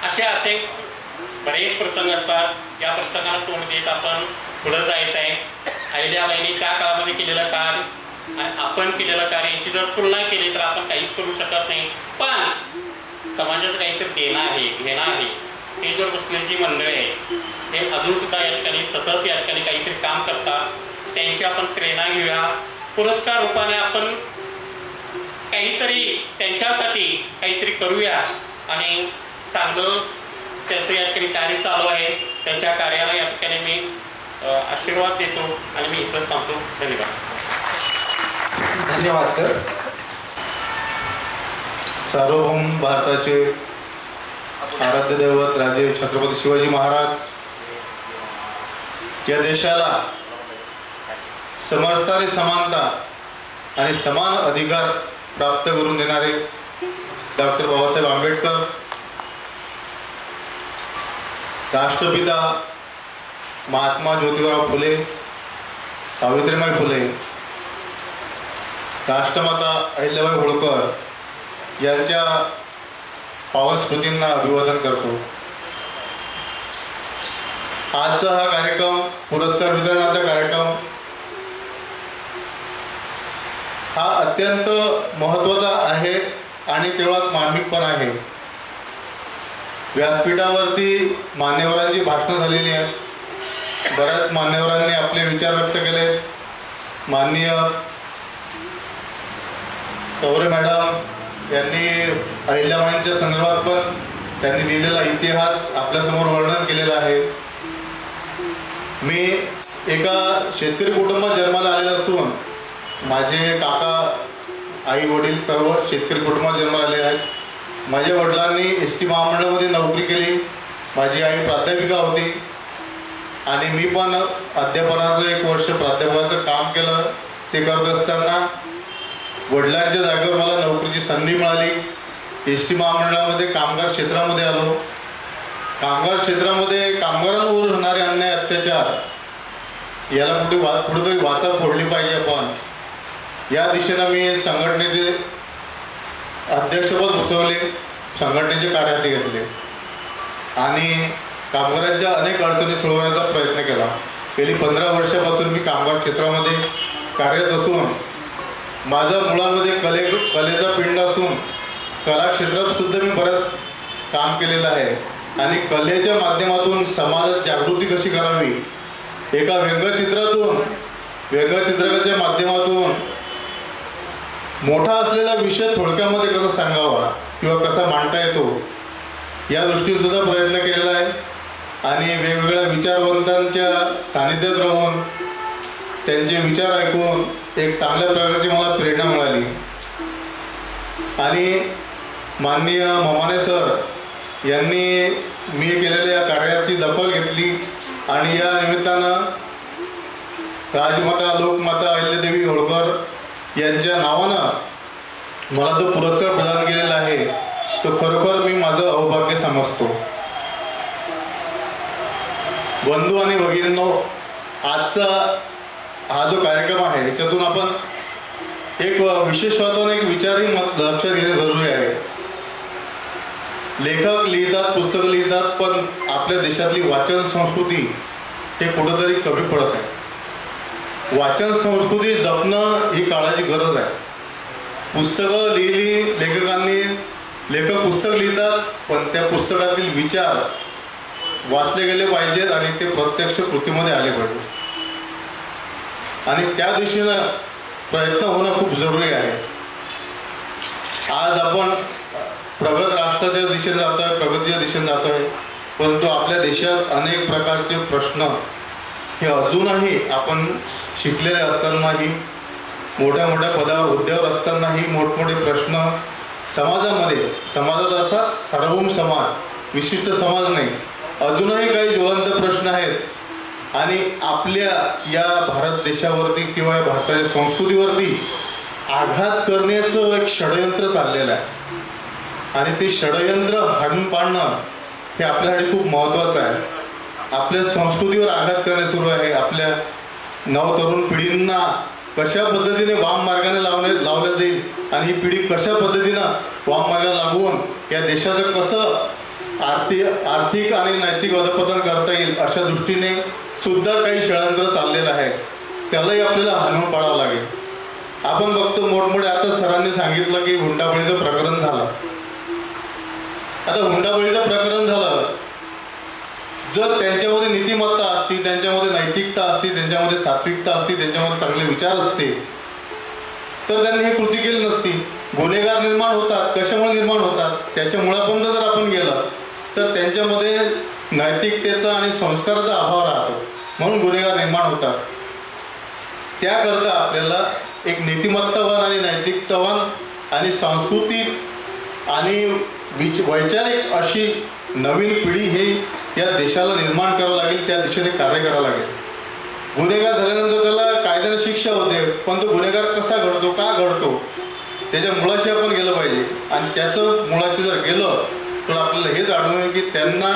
असे बरेच प्रसंग असतात. या प्रसंगाला तोंड देत आपण पुढं जायचं आहे. अहिल्याबाईंनी त्या काळामध्ये केलेलं कार्य आणि आपण केलेलं कार्य यांची जर तुलना केली तर आपण काहीच करू शकत नाही. पण समाजाचं काहीतरी देणं आहे, घेणं आहे. हे जर बसले जी मंडळी आहे हे अजून सुद्धा या ठिकाणी सतत या ठिकाणी काहीतरी काम करतात. त्यांची आपण प्रेरणा घेऊया. पुरस्कार रूपाने आपण काहीतरी त्यांच्यासाठी काहीतरी करूया आणि चांगलं त्यांचं या ठिकाणी कार्य चालू आहे. त्यांच्या कार्याला या ठिकाणी मी आशीर्वाद देतो आणि मी इथं सांगतो. धन्यवाद. धन्यवाद सर. सार्वभौम भारताचे आराध्य दैवत राजे छत्रपती शिवाजी महाराज या देशाला समरसता आणि समानता आणि समान अधिकार प्राप्त करून देणारे डॉक्टर बाबासाहेब आंबेडकर, राष्ट्रपिता महात्मा ज्योतिराव फुले, सावित्रीबाई फुले, राष्ट्रमाता अहिल्याबाई होळकर यांच्या पावन स्मृतींना अभिवादन करतो. आजचा हा कार्यक्रम, पुरस्कार वितरणाचा कार्यक्रम हा अत्यंत महत्त्वाचा आहे आणि तेवढाच मार्मिक पण आहे. व्यासपीठावरती मान्यवरांची भाषणं झालेली आहेत. बऱ्याच मान्यवरांनी आपले विचार व्यक्त केले. माननीय चौरे मॅडम यांनी अहिल्याबाईंच्या संदर्भात पण त्यांनी लिहिलेला इतिहास आपल्यासमोर वर्णन केलेला आहे. मी एका शेतकरी कुटुंबात जन्माला आलेला असून माझे काका, आई वडील सर्व शेतकरी कुटुंबात जन्माला आले आहेत. माझ्या वडिलांनी एस टी महामंडळामध्ये नोकरी केली. माझी आई प्राध्यापिका होती. आणि मी पण अध्यापनाचं 1 वर्ष प्राध्यापकाचं काम केलं. ते करत असताना वडिलांच्या जागेवर मला नोकरीची संधी मिळाली. एस.टी. महामंडळामध्ये कामगार क्षेत्रामध्ये आलो. कामगार क्षेत्रामध्ये कामगारांवर होणारे अन्याय अत्याचार याला कुठेतरी वाचा फोडली पाहिजे आपण, या दिशेनं मी संघटनेचे अध्यक्षपद भूषवले, संघटनेचे कार्य हाती घेतले आणि कामगारांच्या अनेक अडचणी सोडवण्याचा प्रयत्न केला. गेली 15 वर्षापासून मी कामगार क्षेत्रामध्ये कार्यरत असून माझा मुलांमध्ये कलेचा पिंड असून कला क्षेत्रात सुद्धा मी बरंच काम केलेलं आहे आणि कलेच्या माध्यमातून समाजात जागृती कशी करावी, एका व्यंगचित्रकाच्या माध्यमातून मोठा असलेला विषय थोडक्यामध्ये कसा सांगावा किंवा कसा मांडता येतो या दृष्टीने सुद्धा प्रयत्न केलेला आहे आणि वेगवेगळ्या विचारवंतांच्या सानिध्यात राहून त्यांचे विचार ऐकून एक चांगल्या प्रकारची मला प्रेरणा मिळाली आणि माननीय ममाने सर यांनी मी केलेल्या या कार्याची दखल घेतली आणि या निमित्तानं राजमाता लोकमाता अहिल्यादेवी होळकर यांच्या नावानं मला जो पुरस्कार प्रदान केलेला आहे तो खरोखर मी माझं अवभाग्य समजतो. बंधू आणि भगिनींनो, आजचा हा जो कार्यक्रम आहे याच्यातून आपण एक विशेष एक विचारही लक्षात घेणे जरुरी आहे. लेखक लिहितात, पुस्तकं लिहितात, पण आपल्या देशातली वाचन संस्कृती हे कुठंतरी कमी पडत आहे. वाचन संस्कृती जपणं ही काळाची गरज आहे. पुस्तकं लिहिली लेखकांनी, लेखक पुस्तक लिहितात पण त्या पुस्तकातील विचार वाचले गेले पाहिजेत आणि ते प्रत्यक्ष कृतीमध्ये आले पाहिजे आणि त्या दिशेनं प्रयत्न होणं खूप जरुरी आहे. आज आपण प्रगत राष्ट्राच्या दिशेने जातोय, प्रगतीच्या दिशेने जातोय, परंतु आपल्या देशात अनेक प्रकारचे प्रश्न हे अजूनही आपण शिकलेले असतानाही, मोठ्या मोठ्या पदावर हुद्द्यावर असतानाही मोठमोठे प्रश्न समाजात अर्थात सार्वभौम समाज, विशिष्ट समाज नाही, अजूनही काही ज्वलंत प्रश्न आहेत आणि आपल्या या भारत देशावरती किंवा भारताच्या संस्कृतीवरती आघात करण्याचं एक षडयंत्र चाललेलं आहे आणि ते षडयंत्र हाणून पाडणं हे आपल्यासाठी खूप महत्त्वाचं आहे. आपल्या संस्कृतीवर आघात करणे सुरू आहे. आपल्या नवतरुण पिढींना कशा पद्धतीने वाम मार्गाने लावल्या जाईल आणि ही पिढी कशा पद्धतीनं वाम मार्गाला लागून या देशाचं कसं आर्थिक आणि नैतिक अधपतन करता येईल अशा दृष्टीने सुद्धा काही षडयंत्र चाललेलं आहे. त्यालाही आपल्याला हाणून पाडावं लागेल. आपण बघतो मोठमोठे, आता सरांनी सांगितलं की हुंडाबळीचं प्रकरण झालं. आता हुंडाबळीचं प्रकरण झालं, जर त्यांच्यामध्ये नीतिमत्ता असती, त्यांच्यामध्ये नैतिकता असती, त्यांच्यामध्ये सात्विकता असती, त्यांच्यामध्ये चांगले विचार असते तर त्यांनी हे कृती केली नसती. गुन्हेगार निर्माण होतात, कशामुळे निर्माण होतात, त्याच्या मुळापर्यंत जर आपण गेलं तर त्यांच्यामध्ये नैतिकतेचा आणि संस्काराचा अभाव राहतो, म्हणून गुन्हेगार निर्माण होतात. त्याकरता आपल्याला एक नीतिमत्तावान आणि नैतिकतावान आणि सांस्कृतिक आणि वैचारिक अशी नवीन पिढी हे या देशाला निर्माण करावं लागेल, त्या दिशेने कार्य करावं लागेल. गुन्हेगार झाल्यानंतर त्याला कायद्याने शिक्षा होते, पण तो गुन्हेगार कसा घडतो, का घडतो, त्याच्या मुळाशी आपण गेलं पाहिजे आणि त्याचं मुळाशी जर गेलं तर आपल्याला हेच आढळून येईल की त्यांना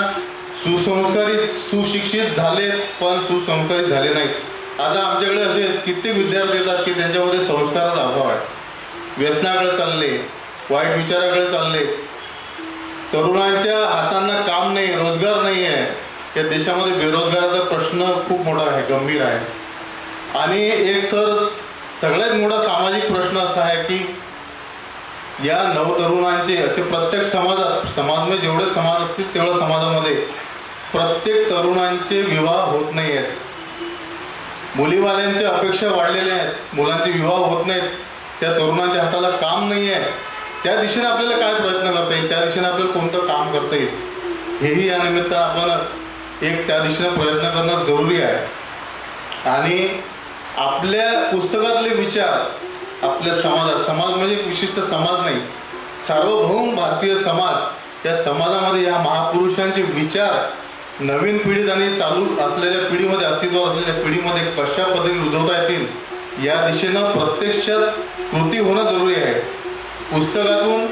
सुसंस्कारित सुशिक्षित झाले पण सुसंस्कारित झाले नाहीत. आता आमच्याकडे असे कित्येक विद्यार्थी येतात की त्यांच्यामध्ये संस्काराचा अभाव आहे, व्यसनाकडे चालले, वाईट विचाराकडे चालले, तरुणांच्या हातांना काम नाही, रोजगार नाही आहे. या देशामध्ये बेरोजगाराचा प्रश्न खूप मोठा आहे, गंभीर आहे आणि एक सगळ्यात मोठा सामाजिक प्रश्न असा आहे की या नवतरुणांचे असे प्रत्येक समाजामध्ये जेवढे समाज असतील तेवढ्या समाजामध्ये प्रत्येक तरुणांचे विवाह होत नाही आहेत. मुलीवाल्यांच्या अपेक्षा वाढलेल्या आहेत, मुलांचे विवाह होत नाहीत, त्या तरुणांच्या हाताला काम नाही आहे. त्या दिशेने आपल्याला काय प्रयत्न करता येईल, त्या दिशेने आपल्याला कोणतं काम करता येईल हेही या निमित्त आपण एक त्या दिशेने प्रयत्न करणं जरुरी आहे. आणि आपल्या पुस्तकातले विचार आपल्या समाज म्हणजे विशिष्ट समाज नाही, सार्वभौम भारतीय समाज, या समाजामध्ये या महापुरुषांचे विचार नवीन पिढीत आणि चालू असलेल्या पिढीमध्ये, अस्तित्वात असलेल्या पिढीमध्ये कशा पद्धतीने रुजवता येतील या दिशेनं प्रत्यक्षात कृती होणं जरुरी आहे. पुस्तकातून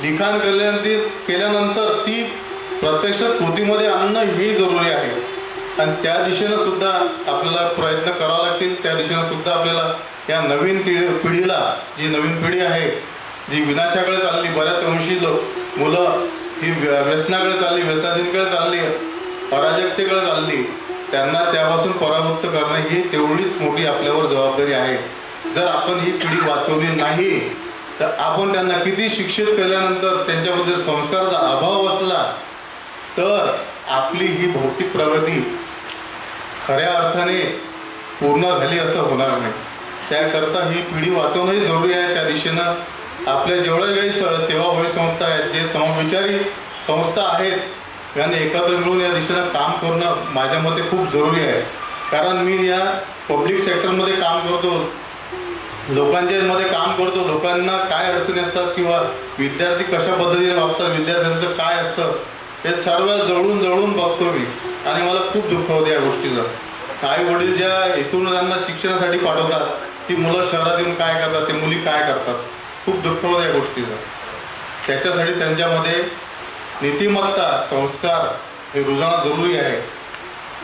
लिखाण केल्यानंतर ती प्रत्यक्षात कृतीमध्ये आणणं हे जरुरी आहे. आणि त्या दिशेनं सुद्धा आपल्याला प्रयत्न करावे लागतील. त्या दिशेनं सुद्धा आपल्याला या नवीन पिढीला, जी नवीन पिढी आहे जी विनाशाकडे चालली, बऱ्याच अंशी मुलं ही व्यसनाकडे चालली, व्यसनाधीनकडे चालली, अराजकतेकडे चालली, त्यांना त्यापासून परावृत्त करणं ही तेवढीच मोठी आपल्यावर जबाबदारी आहे. जर आपण ही पिढी वाचवली नाही तर आपण त्यांना किती शिक्षित केल्यानंतर त्यांच्याबद्दल संस्काराचा अभाव असला तर आपली ही भौतिक प्रगती खऱ्या अर्थाने पूर्ण झाली असं होणार नाही. त्याकरता ही पिढी वाचवणंही जरुरी आहे. त्या दिशेनं आपल्या जेवढ्या काही सेवाभावी संस्था आहेत, जे समविचारी संस्था आहेत, यांनी एकत्र मिळून या दिशेनं काम करणं माझ्या मते खूप जरुरी आहे. कारण मी या पब्लिक सेक्टरमध्ये काम करतो, लोकांच्या मध्ये काम करतो. लोकांना काय अडचणी असतात किंवा विद्यार्थी कशा पद्धतीने वागतात, विद्यार्थ्यांचं काय असतं हे सर्व जवळून बघतो मी. आणि मला खूप दुःख होतं या गोष्टीचं. आई वडील ज्या हेतून त्यांना शिक्षणासाठी पाठवतात ती मुलं शहरात येऊन काय करतात, ते मुली काय करतात, खूप दुःख होतं या गोष्टीचं. त्याच्यासाठी त्यांच्यामध्ये नीतिमत्ता, संस्कार हे रुजवणं जरुरी आहे.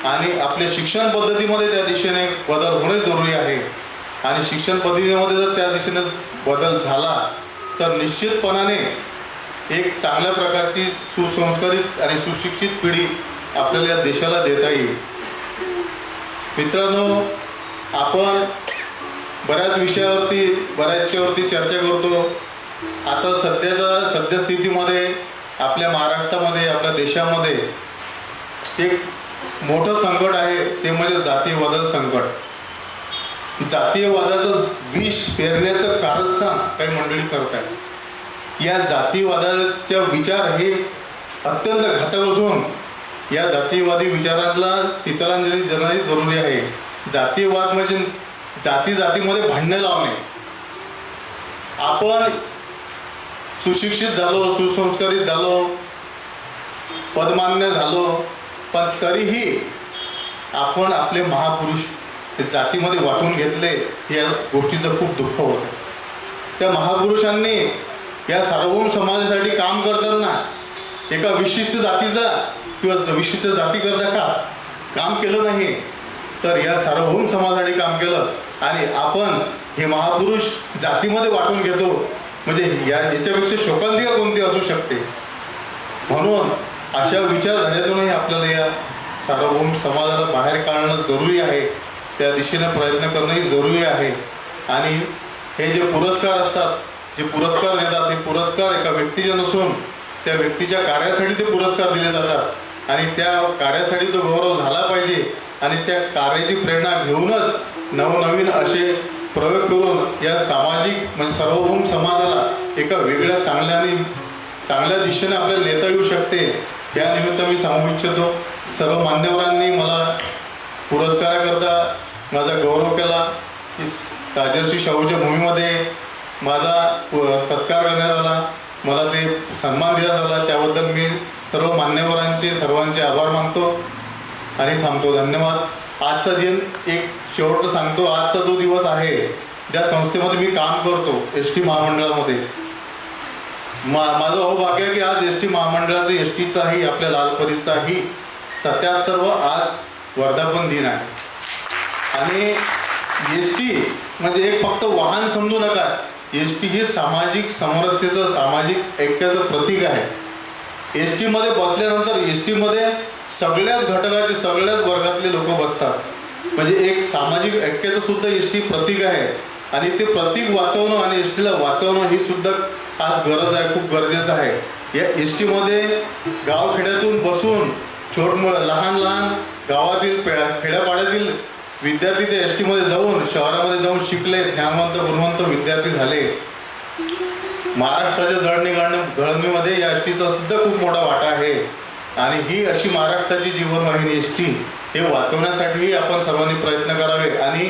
आणि आपल्या शिक्षण पद्धतीमध्ये त्या दिशेने बदल होणे जरुरी आहे. आणि शिक्षण पद्धतीमध्ये जर त्या दिशेने बदल झाला तर निश्चितपणाने एक चांगल्या प्रकारची सुसंस्कारित आणि सुशिक्षित पिढी आपल्याला या देशाला देता येईल. मित्रांनो, आपण बऱ्याच विषयावरती चर्चा करतो. आता सद्यस्थितीमध्ये आपल्या महाराष्ट्रामध्ये, आपल्या देशामध्ये एक मोठं संकट आहे, ते म्हणजे जातीयवादाचं संकट. जातीयवादाचं विष पेरण्याचं कारस्थान काही मंडळी करत आहेत. या जातीयवादाचा विचार हे अत्यंत घातक असून या जातीयवादी विचारांना तितरांजली देणं जरुरी आहे. जातीयवाद म्हणजे जातीमध्ये भांडणे लावणे. आपण सुशिक्षित झालो, सुसंस्कारित झालो, पदमान्य झालो, पण तरीही आपण आपले महापुरुष जातीमध्ये वाटून घेतले, या गोष्टीचं खूप दुःख होतं. त्या महापुरुषांनी या सार्वभौम समाजासाठी काम करताना एका विशिष्ट जातीचा किंवा विशिष्ट जातीकरता काम केलं नाही, तर या सार्वभौम समाजासाठी काम केलं. आणि आपण हे महापुरुष जातीमध्ये वाटून घेतो म्हणजे याच्यापेक्षा शोकांतिका कोणती असू शकते. म्हणून अशा विचारधारेतूनही आपल्याला या सार्वभौम समाजाला बाहेर काढणं जरुरी आहे. त्या दिशेने प्रयत्न करणंही जरुरी आहे. आणि हे जे पुरस्कार असतात, जे पुरस्कार देतात, ते पुरस्कार एका व्यक्तीचे नसून त्या व्यक्तीच्या कार्यासाठी ते पुरस्कार दिले जातात. आणि त्या कार्यासाठी तो गौरव झाला पाहिजे. आणि त्या कार्याची प्रेरणा घेऊनच नवनवीन असे प्रयोग करून या सामाजिक म्हणजे सार्वभौम समाजाला एका वेगळ्या चांगल्या दिशेने आपल्याला नेता येऊ शकते. या निमित्त मी सांगू इच्छितो, सर्व मान्यवरांनी मला पुरस्काराकरता माझा गौरव केला. राजर्षी शाहूच्या भूमीमध्ये माझा सत्कार करण्यात आला, मला ते सन्मान देण्यात आला. त्याबद्दल मी सर्व मान्यवरांचे सर्वांचे आभार मानतो आणि थांबतो. धन्यवाद. आजचा दिन एक शेवटचं सांगतो. आजचा जो दिवस आहे, ज्या संस्थेमध्ये मी काम करतो एस टी महामंडळामध्ये, माझं अहोभाग्य आहे की आज एस टी महामंडळाचं एस टीचाही आपल्या लालपरीचाही 77वा आज वर्धापन दिन आहे. आणि एस टी म्हणजे एक फक्त वाहन समजू नका, एस टी हे सामाजिक समरसतेचं, सामाजिक ऐक्याचं प्रतीक आहे. एस टीमध्ये बसल्यानंतर एस टीमध्ये सगळ्याच घटकाचे, सगळ्याच वर्गातले लोक बसतात. म्हणजे एक सामाजिक ऐक्याचं सुद्धा एस टी प्रतीक आहे. आणि ते प्रतीक वाचवणं आणि एस टीला वाचवणं ही सुद्धा आज गरज आहे, खूप गरजेचं आहे. या एस टीमध्ये गावखेड्यातून बसून लहान गावातील खेड्यापाड्यातील विद्यार्थी ते एस टीमध्ये जाऊन शहरामध्ये जाऊन शिकले, ज्ञानवंत गुणवंत विद्यार्थी झाले. महाराष्ट्राच्या घडणीमध्ये या एस टीचा सुद्धा खूप मोठा वाटा आहे. आणि ही अशी महाराष्ट्राची जीवनवाहिनी एस टी हे वाचवण्यासाठी आपण सर्वांनी प्रयत्न करावे. आणि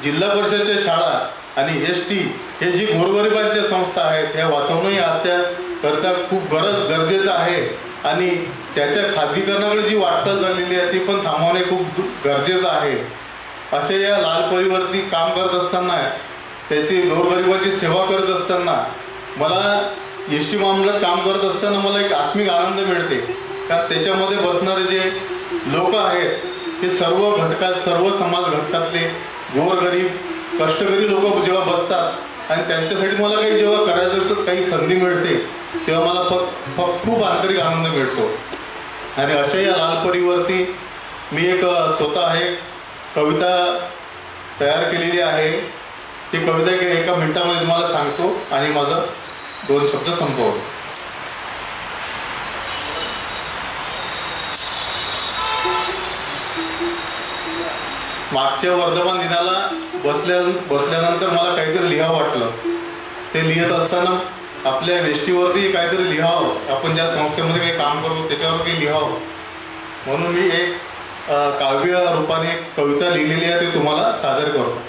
जिल्हा परिषदच्या शाळा आणि एस टी हे जी गोरगरिबांच्या संस्था आहेत ह्या वाचवणंही आजच्या करता खूप गरजेचं आहे. आणि त्याच्या खाजगीकरणाकडे जी वाटचाल झालेली आहे ती पण थांबवणे खूप गरजेचं आहे. असे या लालपरीवरती काम करत असताना, त्याची गोरगरिबाची सेवा करत असताना, मला एस टी महामंडळात काम करत असताना मला एक आत्मिक आनंद मिळते. कारण त्याच्यामध्ये बसणारे जे लोक आहेत ते सर्व समाज घटकातले गोरगरीब कष्टकरी लोक जेव्हा बसतात आणि त्यांच्यासाठी मला काही जेव्हा करायचं असतं, काही संधी मिळते, तेव्हा मला खूप आंतरिक आनंद मिळतो. आणि अशा या लालपरीवरती मी एक स्वतः एक कविता तयार केलेली आहे. ती कविता एका मिनिटामध्ये तुम्हाला सांगतो आणि माझं 2 शब्द संपवतो. मागच्या वर्धमान दिनाला बसल्यानंतर मला काहीतरी लिहावं वाटलं. ते लिहित असताना आपल्या वेष्टीवरती काहीतरी लिहावं, आपण ज्या संस्थेमध्ये काही काम करतो त्याच्यावर काही लिहावं म्हणून मी एक काव्य रूपाने एक कविता लिहिलेली आहे, ती तुम्हाला सादर करतो.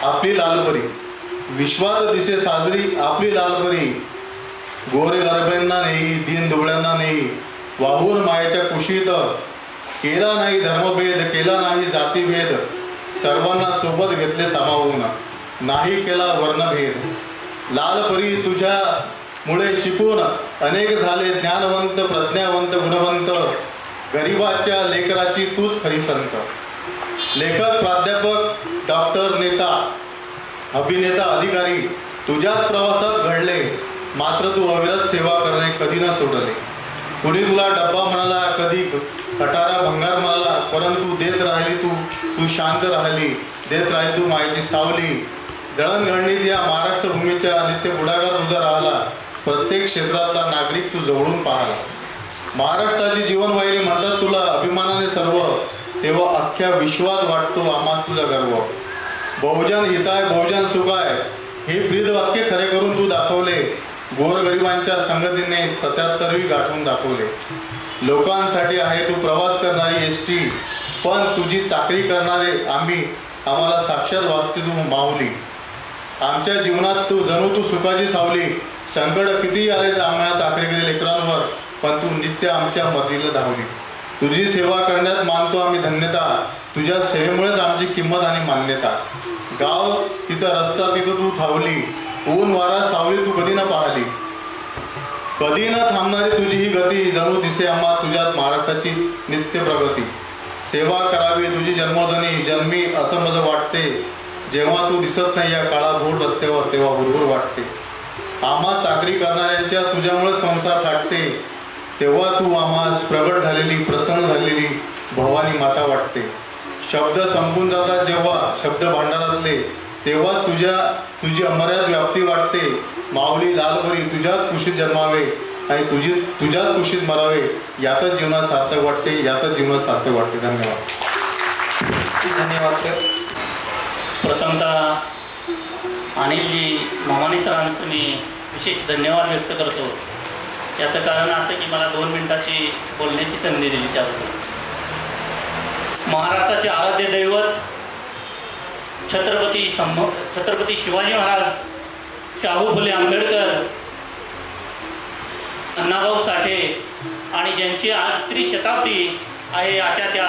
आपली लालपरी. विश्वात दिसे साजरी आपली लालपरी, गोरे गरब्यांना नेई दीन दुबळ्यांना नेई, वाहून मायेच्या कुशीत केला नाही धर्मभेद, केला नाही जातीभेद, सर्वांना सोबत घेतले सामावून, नाही केला वर्णभेद. लालपरी तुझ्या मुळे शिकून अनेक झाले ज्ञानवंत प्रज्ञावंत गुणवंत, गरिबाच्या लेकराची तूच खरी संत. लेखक प्राध्यापक डॉक्टर नेता अभिनेता अधिकारी तुझ्याच प्रवासात घडले, मात्र तू अविरत सेवा करणे कधी न सोडले. कुणी तुला डब्बा म्हणाला, कधी खटारा भंगार म्हणाला, परंतु देत राहिली तू शांत राहिली, देत राहिली तू मायेची सावली. दळणघडणीत या महाराष्ट्र भूमीच्या नित्य पुढाकार तुझा राहिला, प्रत्येक क्षेत्रातला नागरिक तू जवळून पाहला. महाराष्ट्राची जीवनवाहिनी म्हणतात तुला अभिमानाने सर्व, तेव्हा अख्ख्या विश्वात वाटतो आम्हास तुझा गर्व. बहुजन हिताय बहुजन सुखाय हे ब्रीद वाक्य खरे करून तू दाखवले, गोरगरिबांच्या संगतीने 77वी गाठून दाखवले. लोकांसाठी आहे तू प्रवास करणारी एस टी, पण तुझी चाकरी करणारे आम्हाला साक्षात वाचते तू माऊली. आमच्या जीवनात जणू तू सुखाची सावली, संकट किती आले आम्हाला चाकरीकरी लेकरांवर, पण तू नित्य आमच्या मदतीला धावली. तुझी सेवा करण्यात मानतो आम्ही धन्यता, तुझ्या सेवेमुळेच आमची किंमत आणि मान्यता. गाव तिथं रस्ता तिथं तू थावली, ऊन वारा सावली तू कधी न पाहली. कधी न थांबणारी तुझी ही गती, जणू दिसे आम्हा तुझ्यात महाराष्ट्राची नित्य प्रगती. सेवा करावी तुझी जन्मोधनी, जन्मी असं माझं वाटते, जेव्हा तू दिसत नाही या काळा घोर रस्त्यावर तेव्हा हुरहुर वाटते. आम्हा चाकरी करणाऱ्यांच्या तुझ्यामुळे संसार थाटते, तेव्हा तू आम्हास प्रगट झालेली प्रसन्न झालेली भवानी माता वाटते. शब्द संपून जातात जेव्हा शब्द भांडारातले, तेव्हा तुझी अमर्याद व्याप्ती वाटते. माऊली लालपरी तुझ्याच कुशीत जन्मावे आणि तुझ्याच कुशीत मरावे, यातच जीवनात सार्थक वाटते, यातच जीवनात सार्थक वाटते. धन्यवाद. धन्यवाद सर. प्रथमतः अनिलजी मामाने सरांचं मी विशेष धन्यवाद व्यक्त करतो. याचं कारण असं की मला 2 मिनिटाची बोलण्याची संधी दिली त्याबद्दल. महाराष्ट्राचे आराध्य दैवत छत्रपती शिवाजी महाराज, शाहू फुले आंबेडकर, अण्णाभाऊ साठे आणि ज्यांची आज 30 शताब्दी आहे अशा त्या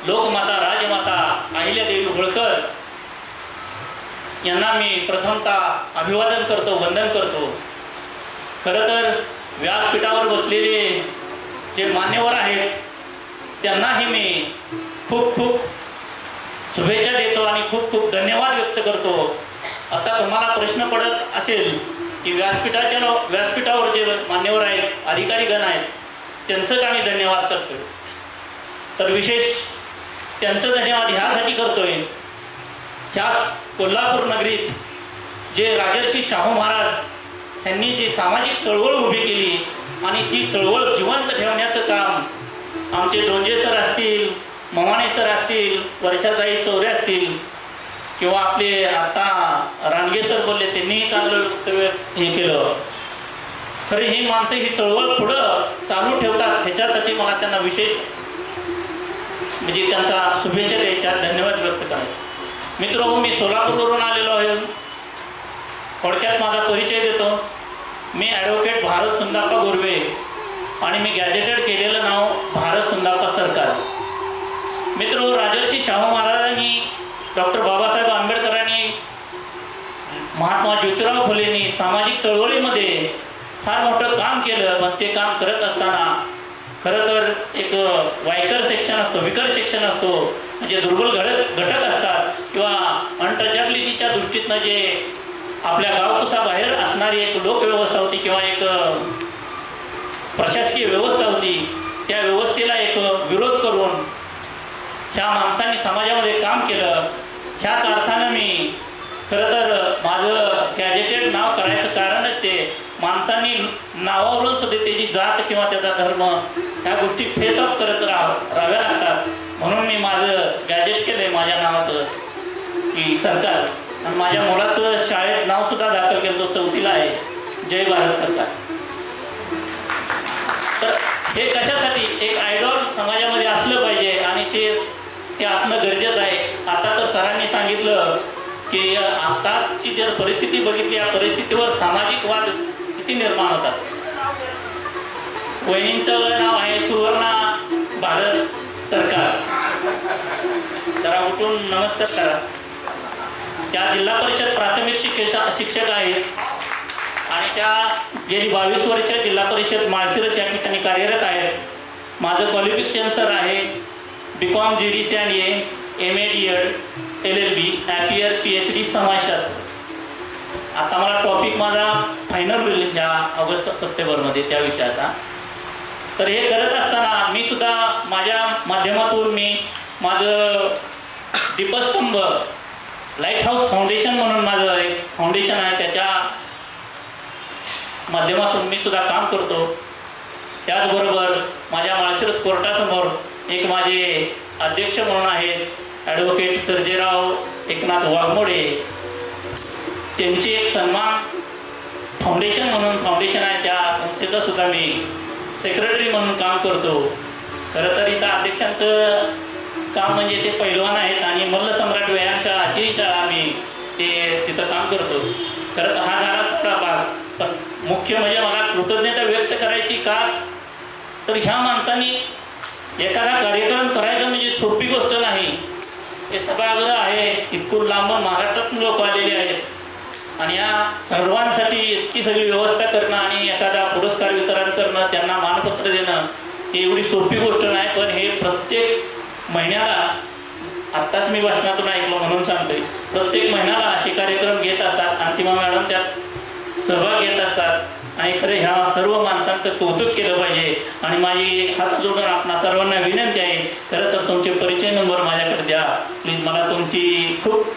लोकमाता राजमाता अहिल्यादेवी होळकर यांना मी प्रथमतः अभिवादन करतो, वंदन करतो. खरं तर व्यासपीठावर बसलेले जे मान्यवर आहेत त्यांनाही मी खूप शुभेच्छा देतो आणि खूप धन्यवाद व्यक्त करतो. आता तुम्हाला प्रश्न पडत असेल की व्यासपीठावर जे मान्यवर आहेत, अधिकारी गण आहेत, त्यांचं का मी धन्यवाद करतोय, तर विशेष त्यांचं धन्यवाद ह्यासाठी करतोय, ह्या कोल्हापूर नगरीत जे राजर्षी शाहू महाराज यांनी जी सामाजिक चळवळ उभी केली आणि ती चळवळ जिवंत ठेवण्याचं काम आमचे डोंजे सर असतील, ममाणे सर असतील, वर्षाताई चौरे असतील किंवा आपले आता रानगे सर बोलले, त्यांनीही चांगलं वक्तव्य हे केलं. खरी ही माणसं ही चळवळ पुढं चालू ठेवतात, ह्याच्यासाठी मला त्यांना विशेष म्हणजे त्यांचा शुभेच्छा द्यायच्या, धन्यवाद व्यक्त करायचे. मित्र, मी सोलापूरवरून आलेलो आहे. थोडक्यात माझा परिचय देतो. मी ॲडव्होकेट भारत सुंदाप्पा गोरवे आणि मी गॅजेटेड केलेलं नाव भारत सुंदाप्पा सरकार. मित्र, राजर्षी शाहू महाराजांनी, डॉक्टर बाबासाहेब आंबेडकरांनी, महात्मा ज्योतिराव फुलेंनी सामाजिक चळवळीमध्ये फार मोठं काम केलं. पण ते काम करत असताना खरं तर एक वायकर सेक्शन असतो, विकर सेक्शन असतो, म्हणजे दुर्बल घटक असतात किंवा अनटचॅबिलिटीच्या दृष्टीतनं जे आपल्या गावकुसाबाहेर असणारी एक लोकव्यवस्था होती किंवा एक प्रशासकीय व्यवस्था होती, त्या व्यवस्थेला एक विरोध करून ह्या माणसांनी समाजामध्ये काम केलं. ह्याच अर्थानं मी खरं तर माझं गॅजेटेड नाव करायचं कारणच ते, माणसांनी नावावरून सुद्धा त्याची जात किंवा त्याचा धर्म ह्या गोष्टी फेसअप करत राहाव्या लागतात. म्हणून मी माझं गॅजेट केलंय माझ्या नावाचं की सरकार. आणि माझ्या मुलाचं शाळेत नाव सुद्धा दाखल केलं, तो 4थीला आहे, जय भारत सरकार. तर हे कशासाठी एक आयडॉल समाजामध्ये असलं पाहिजे आणि ते असणं गरजेचं आहे. आता तर सरांनी सांगितलं की आताची जर परिस्थिती बघितली, या परिस्थितीवर सामाजिक वाद किती निर्माण होतात. वहिनींचं नाव आहे सुवर्णा भारत सरकार. जरा उठून नमस्कार करा. त्या जिल्हा परिषद प्राथमिक शिक्षक आहेत आणि त्या गेली 22 वर्ष जिल्हा परिषद माळशिरस या ठिकाणी कार्यरत आहेत. माझं क्वालिफिकेशन सर आहे BCom GDC आणि MA DEd LLB appear PhD समाजशास्त्र. आता मला टॉपिक माझा फायनल होईल या ऑगस्ट सप्टेंबरमध्ये त्या विषयाचा. तर हे करत असताना मी सुद्धा माझ्या माध्यमातून मी माझं दीपस्तंभ लाईट हाऊस फाउंडेशन म्हणून माझं एक फाउंडेशन आहे, त्याच्या माध्यमातून मी सुद्धा काम करतो. त्याचबरोबर माझ्या माळशिरस कोर्टासमोर एक माझे अध्यक्ष म्हणून आहेत ॲडव्होकेट सर्जेराव एकनाथ वाघमोडे. त्यांची एक सन्मान फाउंडेशन म्हणून फाउंडेशन आहे, त्या संस्थेचं सुद्धा मी सेक्रेटरी म्हणून काम करतो. खरं तर इथं अध्यक्षांचं काम म्हणजे ते पैलवान आहेत आणि मल्लसम्राट व्यायामशाळा अशी शाळा आम्ही तिथं काम करतो. खरं तर हा झाला थोडा भाग, पण मुख्य म्हणजे मला कृतज्ञता व्यक्त करायची का, तर ह्या माणसांनी एखादा कार्यक्रम करायचा म्हणजे सोपी गोष्ट नाही. हे सभागृह आहे, इतकून लांबून महाराष्ट्रातून लोक आलेले आहेत आणि या सर्वांसाठी इतकी सगळी व्यवस्था करणं आणि एखादा पुरस्कार वितरण करणं, त्यांना मानपत्र देणं, ही एवढी सोपी गोष्ट नाही. पण हे प्रत्येक महिन्याला, आत्ताच मी भाषणातून ऐकलं म्हणून सांगतोय, प्रत्येक महिन्याला असे कार्यक्रम घेत असतात. अंतिमा मॅडम त्यात सहभाग घेत असतात आणि खरं ह्या सर्व माणसांचं कौतुक केलं पाहिजे. आणि माझी हात जोडून आपणा सर्वांना विनंती आहे, खरं तर तुमचे परिचय नंबर माझ्याकडे द्या प्लीज. मला तुमची खूप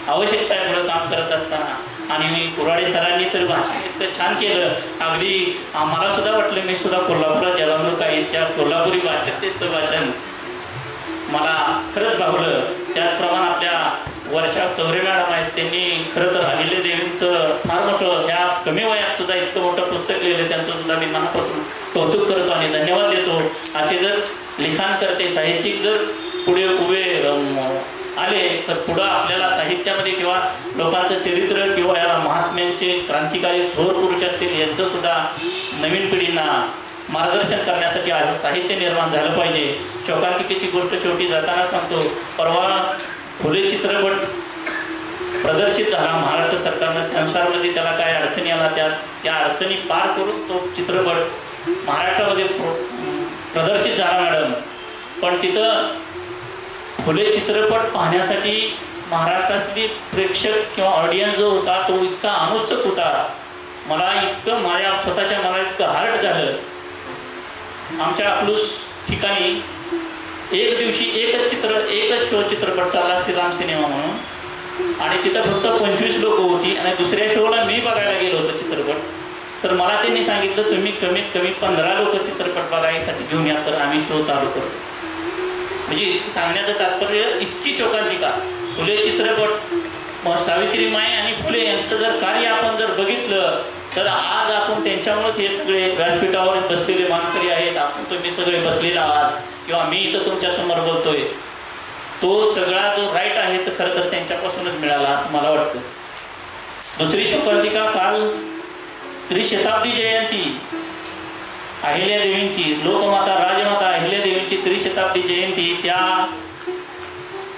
आवश्यकता आहे पुढं काम करत असताना. आणि कुऱ्हाडे सरांनी तर भाषण इतकं छान केलं, अगदी आम्हाला सुद्धा वाटलं, मी सुद्धा कोल्हापुरात जन्मलो काही, त्या कोल्हापुरी भाषेत त्याचं भाषण मला खरंच भावलं. त्याचप्रमाणे आपल्या वर्षा चौरे मॅडम आहेत, त्यांनी खरं तर अहिल्या देवींचं फार मोठं, ह्या कमी वयात सुद्धा इतकं मोठं पुस्तक लिहिलं, त्यांचं सुद्धा मी मनापासून कौतुक करतो आणि धन्यवाद देतो. असे जर लिखाण करते साहित्यिक जर पुढे उभे आले तर पुढं आपल्याला साहित्यामध्ये किंवा लोकांचं चरित्र किंवा या महात्म्यांचे क्रांतिकारी थोर पुरुष असतील यांचं सुद्धा नवीन पिढींना मार्गदर्शन करण्यासाठी आज साहित्य निर्माण झालं पाहिजे. शोकांतिकेची गोष्ट शेवटी जाताना सांगतो, परवा फुले चित्रपट प्रदर्शित झाला महाराष्ट्र सरकारनं संसारमध्ये, त्याला काय अडचणी आला, त्या अडचणी पार करून तो चित्रपट महाराष्ट्रामध्ये प्रदर्शित झाला मॅडम. पण तिथं फुले चित्रपट पाहण्यासाठी महाराष्ट्रातली प्रेक्षक किंवा ऑडियन्स जो होता तो इतका अनुत्सुक होता. मला इतकं माझ्या स्वतःच्या मला इतकं हार्ट झालं. आमच्या अकलूज ठिकाणी एक दिवशी एकच शो चित्रपट चालला, श्रीराम सिनेमा म्हणून, आणि तिथं फक्त 25 लोक होती. आणि दुसऱ्या शोला मी बघायला गेलो होतो चित्रपट. तर मला त्यांनी सांगितलं तुम्ही कमीत कमी 15 लोक चित्रपट बघायसाठी घेऊन या, तर आम्ही शो चालू करतो. म्हणजे सांगण्याचं तात्पर्य इतकी शोकांतिका. फुले चित्रपट, सावित्रीमाई आणि फुले यांचं जर कार्य आपण जर बघितलं तर आज आपण त्यांच्यामुळेच हे सगळे व्यासपीठावर बसलेले मानकरी आहेत, आपण तुम्ही सगळे बसलेले आहात किंवा मी इथं तुमच्या समोर बोलतोय, तो सगळा जो राईट आहे तर खरं तर त्यांच्यापासूनच मिळाला असं मला वाटतं. दुसरी शोकांतिका, काल त्रिशताब्दी जयंती अहिल्यादेवींची, लोकमाता राजमाता अहिल्यादेवींची त्रिशताब्दी जयंती, त्या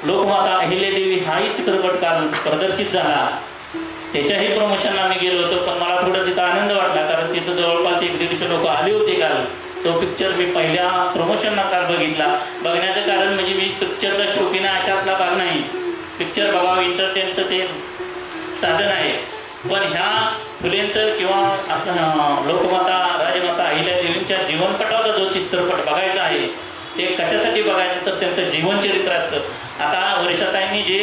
लोकमाता अहिल्यादेवी हाही चित्रपट काल प्रदर्शित झाला. त्याच्याही प्रमोशनला मी गेलो होतो, पण मला थोडं तिथं आनंद वाटला, कारण तिथं जवळपास 150 लोक आले होते काल. तो पिक्चर मी पहिल्या प्रमोशनला काल बघितला. बघण्याचं कारण म्हणजे मी पिक्चरचा शौकीन अशातला भाग नाही. पिक्चर बघावं एंटरटेनचं ते साधन आहे, पण ह्या फुलेंचं किंवा लोकमाता राजमाता अहिल्यादेवींच्या जीवनपटाचा जो चित्रपट बघायचा आहे ते कशासाठी बघायचं, तर त्यांचं जीवनचरित्र असतं. आता वर्षाताईंनी जे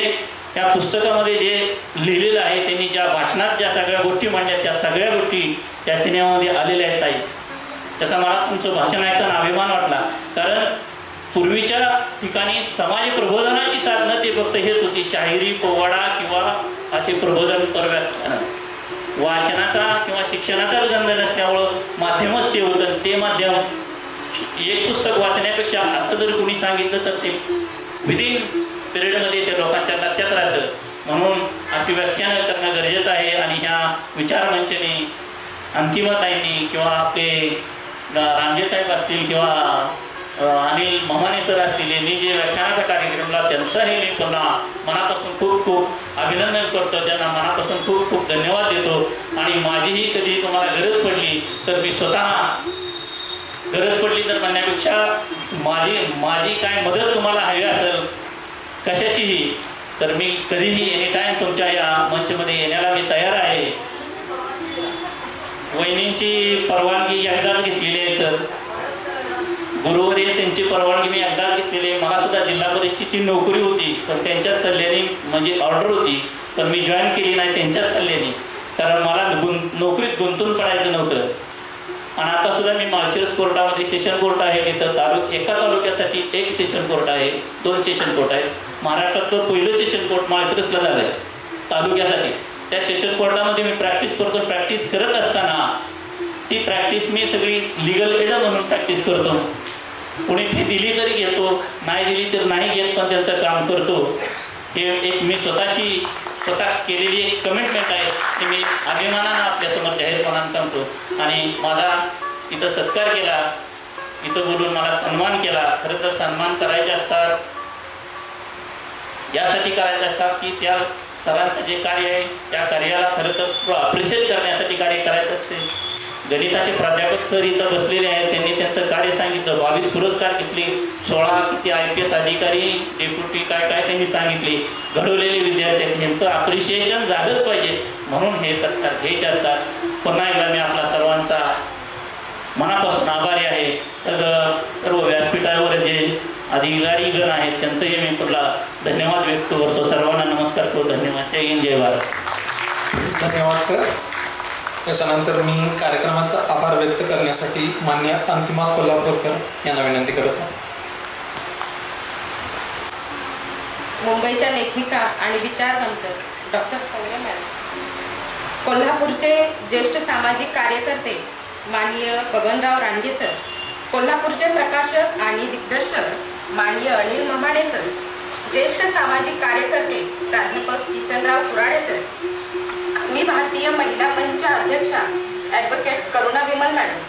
या पुस्तकामध्ये जे लिहिलेलं आहे, त्यांनी ज्या भाषणात ज्या सगळ्या गोष्टी मांडल्या, त्या सगळ्या गोष्टी त्या सिनेमामध्ये आलेल्या आहेत. ताई, त्याचा मला तुमचं भाषण ऐकताना अभिमान वाटला, कारण पूर्वीच्या ठिकाणी समाज प्रबोधनाची साधनं ते फक्त हेच होती, शाहिरी, पोवाडा किंवा असे प्रबोधन परव्याख्यान. वाचनाचा किंवा शिक्षणाचाच गंध नसल्यामुळं माध्यमच ते होतं. ते माध्यम एक पुस्तक वाचण्यापेक्षा असं जर कोणी सांगितलं तर ते विदिन पिरियडमध्ये ते लोकांच्या लक्षात राहतं. म्हणून अशी व्याख्यानं करणं गरजेचं आहे. आणि ह्या विचारमंचने अंतिमताईंनी किंवा आपले रामजे साहेब असतील किंवा अनिल ममाने सर असतील, यांनी जे व्याख्यानाचा कार्यक्रमला त्यांचंही मी पुन्हा मनापासून खूप खूप अभिनंदन करतो, त्यांना मनापासून खूप खूप धन्यवाद देतो. आणि माझीही कधी तुम्हाला गरज पडली तर मी स्वतः, गरज पडली तर म्हणण्यापेक्षा माझी काय मदत तुम्हाला हवी असेल कशाचीही, तर मी कधीही एनी टाइम तुमच्या या मंचमध्ये येण्याला मी तयार आहे. वहिनींची परवानगी एकदाच घेतलेली आहे सर, गुरुवारी त्यांची परवानगी मी एकदाच घेतलेली आहे. मला सुद्धा जिल्हा परिषदेची नोकरी होती, पण त्यांच्याच सल्ल्याने, म्हणजे ऑर्डर होती, पण मी जॉईन केली नाही त्यांच्याच सल्ल्याने, कारण मला नोकरीत गुंतून पडायचं नव्हतं. आणि आता सुद्धा मी माळशिरस कोर्टामध्ये सेशन कोर्ट आहे, तिथं एका तालुक्यासाठी 1 सेशन कोर्ट आहे, 2 सेशन कोर्ट आहेत. महाराष्ट्रात तर पहिलं सेशन कोर्ट माळशिरसला झालं आहे तालुक्यासाठी. त्या सेशन कोर्टामध्ये मी प्रॅक्टिस करतो. प्रॅक्टिस करत असताना ती प्रॅक्टिस मी सगळी लिगल एड म्हणून प्रॅक्टिस करतो. कोणी फी दिली तरी घेतो, नाही दिली तर नाही घेत, पण त्यांचं काम करतो. हे एक मी स्वतः केलेली एक कमिटमेंट आहे, ती मी अभिमानानं आपल्यासमोर जाहीरपणानं सांगतो. आणि माझा इथं सत्कार केला, इथं बोलून मला सन्मान केला. खरं तर सन्मान करायचे असतात, यासाठी करायचे असतात की त्या सरांचं जे कार्य आहे त्या कार्याला खरं तर अप्रिशिएट करण्यासाठी कार्य करायचं असते. गणिताचे प्राध्यापक सर इथं बसलेले आहेत, त्यांनी त्यांचं कार्य सांगितलं. 22 पुरस्कार घेतले, 16 किती IPS अधिकारी, डेप्युटी काय त्यांनी सांगितले. घडवलेले विद्यार्थी, यांचं अप्रिशिएशन झालंच पाहिजे, म्हणून हे सत्कार घ्यायचे असतात. पुन्हा एकदा मी आपला सर्वांचा मनापासून आभारी आहे. सर्व व्यासपीठावर जे अधिकारी गण आहेत त्यांचंही मी तुला धन्यवाद व्यक्त करतो. सर्वांना नमस्कार करतो. धन्यवाद. जय हिंद, जय भारत. धन्यवाद सर. त्याच्यानंतर मी कार्यक्रमाचा आभार व्यक्त करण्यासाठी मान्य अंतिमा कोल्हापूरकर यांना विनंती करतो. मुंबईच्या लेखिका आणि विचारवंत डॉक्टर सौम्या मॅडम, कोल्हापूरचे ज्येष्ठ सामाजिक कार्यकर्ते माननीय बबनराव रानगे सर, कोल्हापूरचे प्रकाशक आणि दिग्दर्शक माननीय अनिल ममाणे सर, ज्येष्ठ सामाजिक कार्यकर्ते प्राध्यापक किसनराव कुराडे सर, मी भारतीय महिला मंचच्या अध्यक्षा ॲडव्होकेट करुणा विमल मॅडम,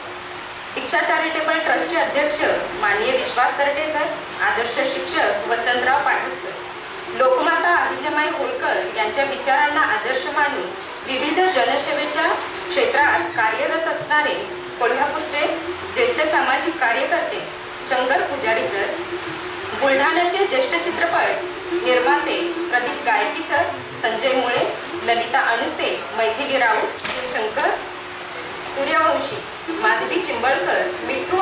दीक्षा चॅरिटेबल ट्रस्टचे अध्यक्ष माननीय विश्वास तरटे सर, आदर्श शिक्षक वसंतराव पाटील सर, लोकमाता अहिल्याबाई होळकर यांच्या विचारांना आदर्श मानून विविध जनसेवेच्या क्षेत्रात कार्यरत असणारे कोल्हापूरचे ज्येष्ठ सामाजिक कार्यकर्ते शंकर पुजारी सर, बुलढाण्याचे ज्येष्ठ चित्रपट निर्माते प्रदीप गायकी सर, संजय मुळे, ललिता अनुसे, मैथिली राऊत, शंकर सूर्यवंशी, माधवी चिंबळकर, मिठू